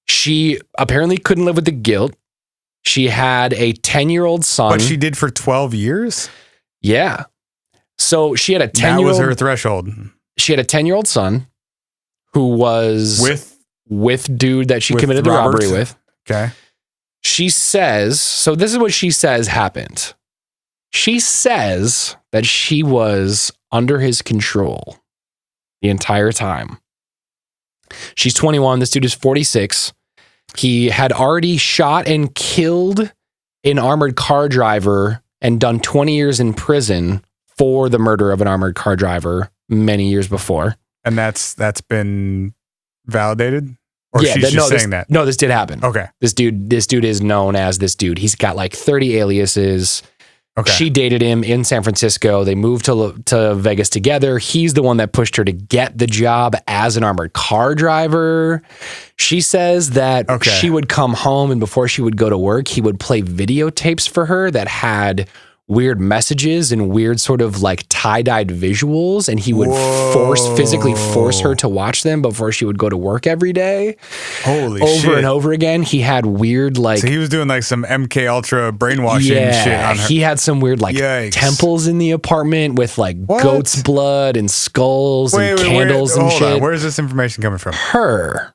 She apparently couldn't live with the guilt. She had a 10-year-old son. But she did for 12 years? Yeah. So she had a 10-year-old. That was her threshold. She had a 10-year-old son who was with dude that she committed the robbery with. Okay. She says, so this is what she says happened. She says that she was under his control the entire time. She's 21. This dude is 46. He had already shot and killed an armored car driver and done 20 years in prison for the murder of an armored car driver many years before. And that's been validated? Or she's just saying that? No, this did happen. Okay. This dude is known as this dude. He's got like 30 aliases. Okay. She dated him in San Francisco. They moved to Vegas together. He's the one that pushed her to get the job as an armored car driver. She says that she would come home and before she would go to work, he would play videotapes for her that had weird messages and weird sort of like tie-dyed visuals, and he would physically force her to watch them before she would go to work every day. Holy shit. Over and over again. He had weird like... So he was doing like some MK Ultra brainwashing shit on her. He had some weird like temples in the apartment with like goat's blood and skulls and candles and shit. Hold on. Where is this information coming from? Her.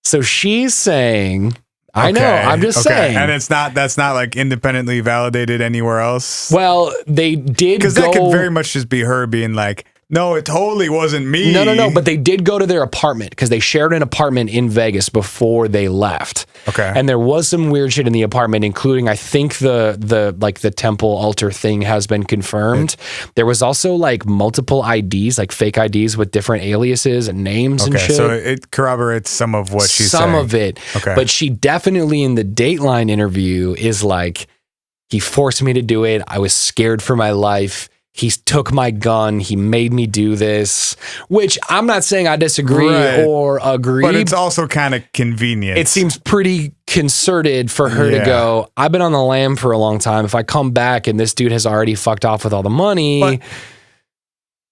So she's saying... I know. I'm just saying. And that's not like independently validated anywhere else. Well, they did because that could very much just be her being like, no, it totally wasn't me. No. But they did go to their apartment because they shared an apartment in Vegas before they left. Okay. And there was some weird shit in the apartment, including I think the temple altar thing has been confirmed. There was also like multiple IDs, like fake IDs with different aliases and names and shit. So it corroborates some of what she's saying. Some of it. Okay. But she definitely in the Dateline interview is like, he forced me to do it. I was scared for my life. He took my gun. He made me do this, which I'm not saying I disagree or agree. But it's also kind of convenient. It seems pretty concerted for her to go, I've been on the lam for a long time. If I come back and this dude has already fucked off with all the money. But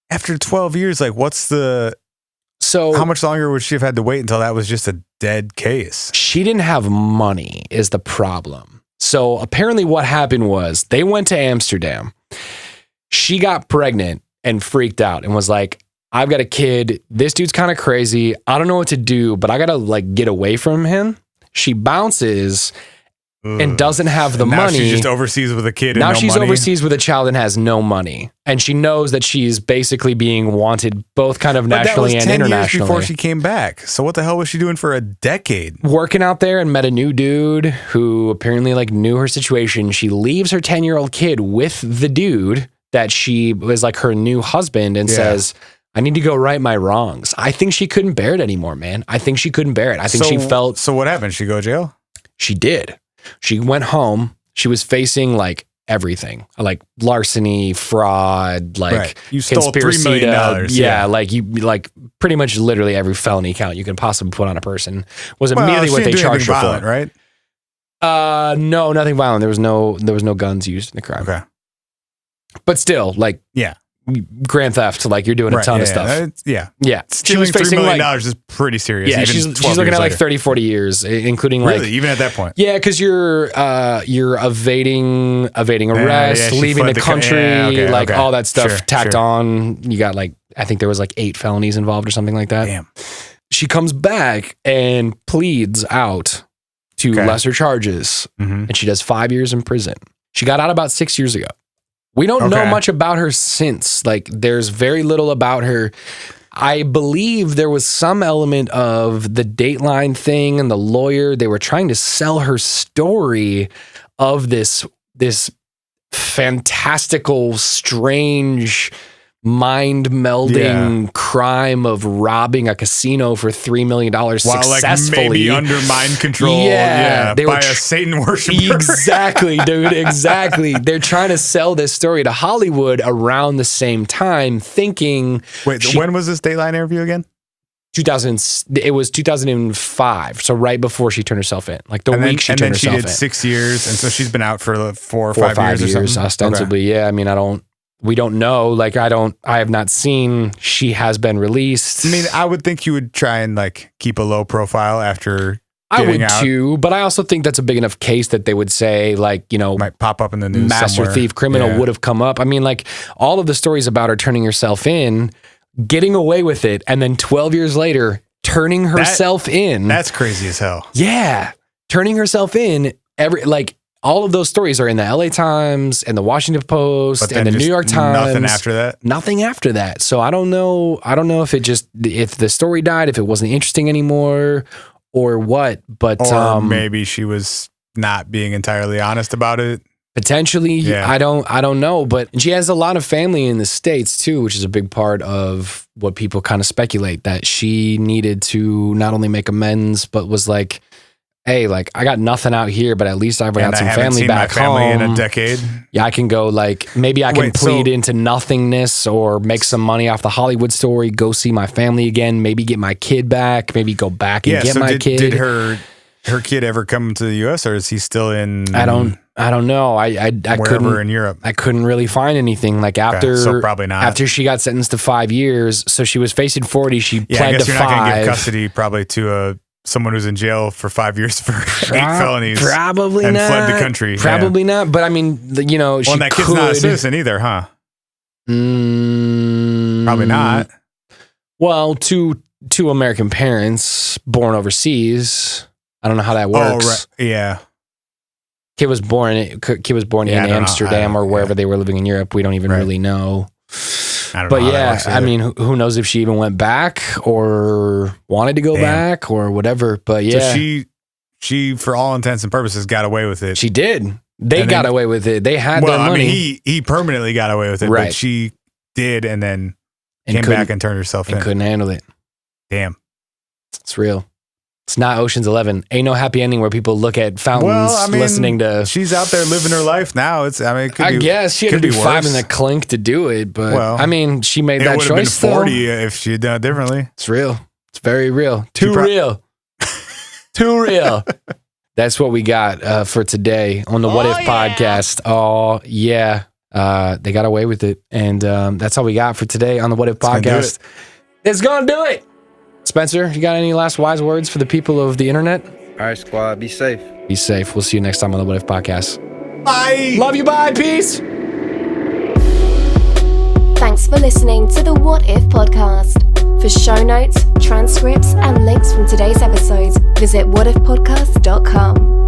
after 12 years, like how much longer would she have had to wait until that was just a dead case? She didn't have money is the problem. So apparently what happened was they went to Amsterdam. She got pregnant and freaked out and was like, I've got a kid. This dude's kind of crazy. I don't know what to do, but I got to like get away from him. She bounces and doesn't have the money. She's just overseas with a kid. Now and no she's money. overseas with a child and has no money. And she knows that she's basically being wanted both kind of nationally and internationally. But that was 10 years before she came back. So what the hell was she doing for a decade? Working out there and met a new dude who apparently like knew her situation. She leaves her 10-year-old kid with the dude that she was like her new husband and says, I need to go right my wrongs. I think she couldn't bear it anymore, man. I think she couldn't bear it. I think she felt... So what happened? She go to jail? She did. She went home. She was facing like everything, like larceny, fraud, like you stole $3 million. Like you, like pretty much literally every felony count you can possibly put on a person was immediately what they charged her for. Right? No, nothing violent. There was no guns used in the crime. Okay. But still, like, grand theft, like you're doing a ton of stuff. Yeah. She was facing $3 million is pretty serious. Yeah, she's looking at like 30, 40 years, including like even at that point. Yeah, because you're evading arrest, leaving the country, all that stuff tacked on. You got like, I think there was like 8 felonies involved or something like that. Damn. She comes back and pleads out to lesser charges, and she does 5 years in prison. She got out about 6 years ago. We don't know much about her since. Like, there's very little about her. I believe there was some element of the Dateline thing and the lawyer. They were trying to sell her story of this fantastical, strange, mind-melding crime of robbing a casino for $3 million successfully. Like maybe under mind control by a Satan worshiper. Exactly, dude, exactly. They're trying to sell this story to Hollywood around the same time, thinking... Wait, when was this Dateline interview again? It was 2005, so right before she turned herself in, like the week she turned herself in. And then she did 6 years, and so she's been out for like 4 or 5 years or something? Ostensibly, okay. Yeah. I mean, we don't know. Like, I have not seen she has been released. I mean, I would think you would try and like keep a low profile after I would out. too, but I also think that's a big enough case that they would say, like, you know, might pop up in the news master somewhere. Thief criminal would have come up. I mean, like, all of the stories about her turning herself in, getting away with it, and then 12 years later, turning herself in. That's crazy as hell. Yeah. Turning herself in, all of those stories are in the LA Times and the Washington Post and the New York Times. Nothing after that? Nothing after that. So I don't know if if the story died, if it wasn't interesting anymore or what, but maybe she was not being entirely honest about it. Potentially. Yeah. I don't know, but she has a lot of family in the States too, which is a big part of what people kind of speculate, that she needed to not only make amends, but was like, hey, like, I got nothing out here, but at least I've got some family back home. In a decade. Yeah, I can go, like, maybe I can plead into nothingness or make some money off the Hollywood story, go see my family again, maybe get my kid back, maybe go back and get my kid. Did her kid ever come to the U.S. or is he still in? I don't know. I couldn't in Europe. I couldn't really find anything like after. So probably not. After she got sentenced to 5 years, so she was facing 40. She pled to 5. I guess you're not going to give custody probably to someone who's in jail for 5 years for 8 felonies. Probably and not. Fled the country. Probably not. But I mean, you know, she that kid's not a citizen either, huh? Probably not. Well, two American parents born overseas. I don't know how that works. Oh, right. Yeah. Kid was born in Amsterdam or wherever they were living in Europe. We don't even really know. I don't know. I mean, who knows if she even went back or wanted to go back or whatever. But yeah. So she, for all intents and purposes, got away with it. She did. They got away with it. They had their money. I mean, he permanently got away with it, but she did and then came back and turned herself in. Couldn't handle it. Damn. It's real. It's not Ocean's 11. Ain't no happy ending where people look at fountains listening to. She's out there living her life now. I guess she had to do 5 in the clink to do it, but I mean, she made that choice. It would have been 40 if she had done it differently. It's real. It's very real. Too real. Too real. That's what we got for today on the What If podcast. Oh yeah, they got away with it, and that's all we got for today on the What If podcast. It's gonna do it. Spencer, you got any last wise words for the people of the internet? All right, squad. Be safe. Be safe. We'll see you next time on the What If podcast. Bye. Love you. Bye. Peace. Thanks for listening to the What If podcast. For show notes, transcripts, and links from today's episodes, visit whatifpodcast.com.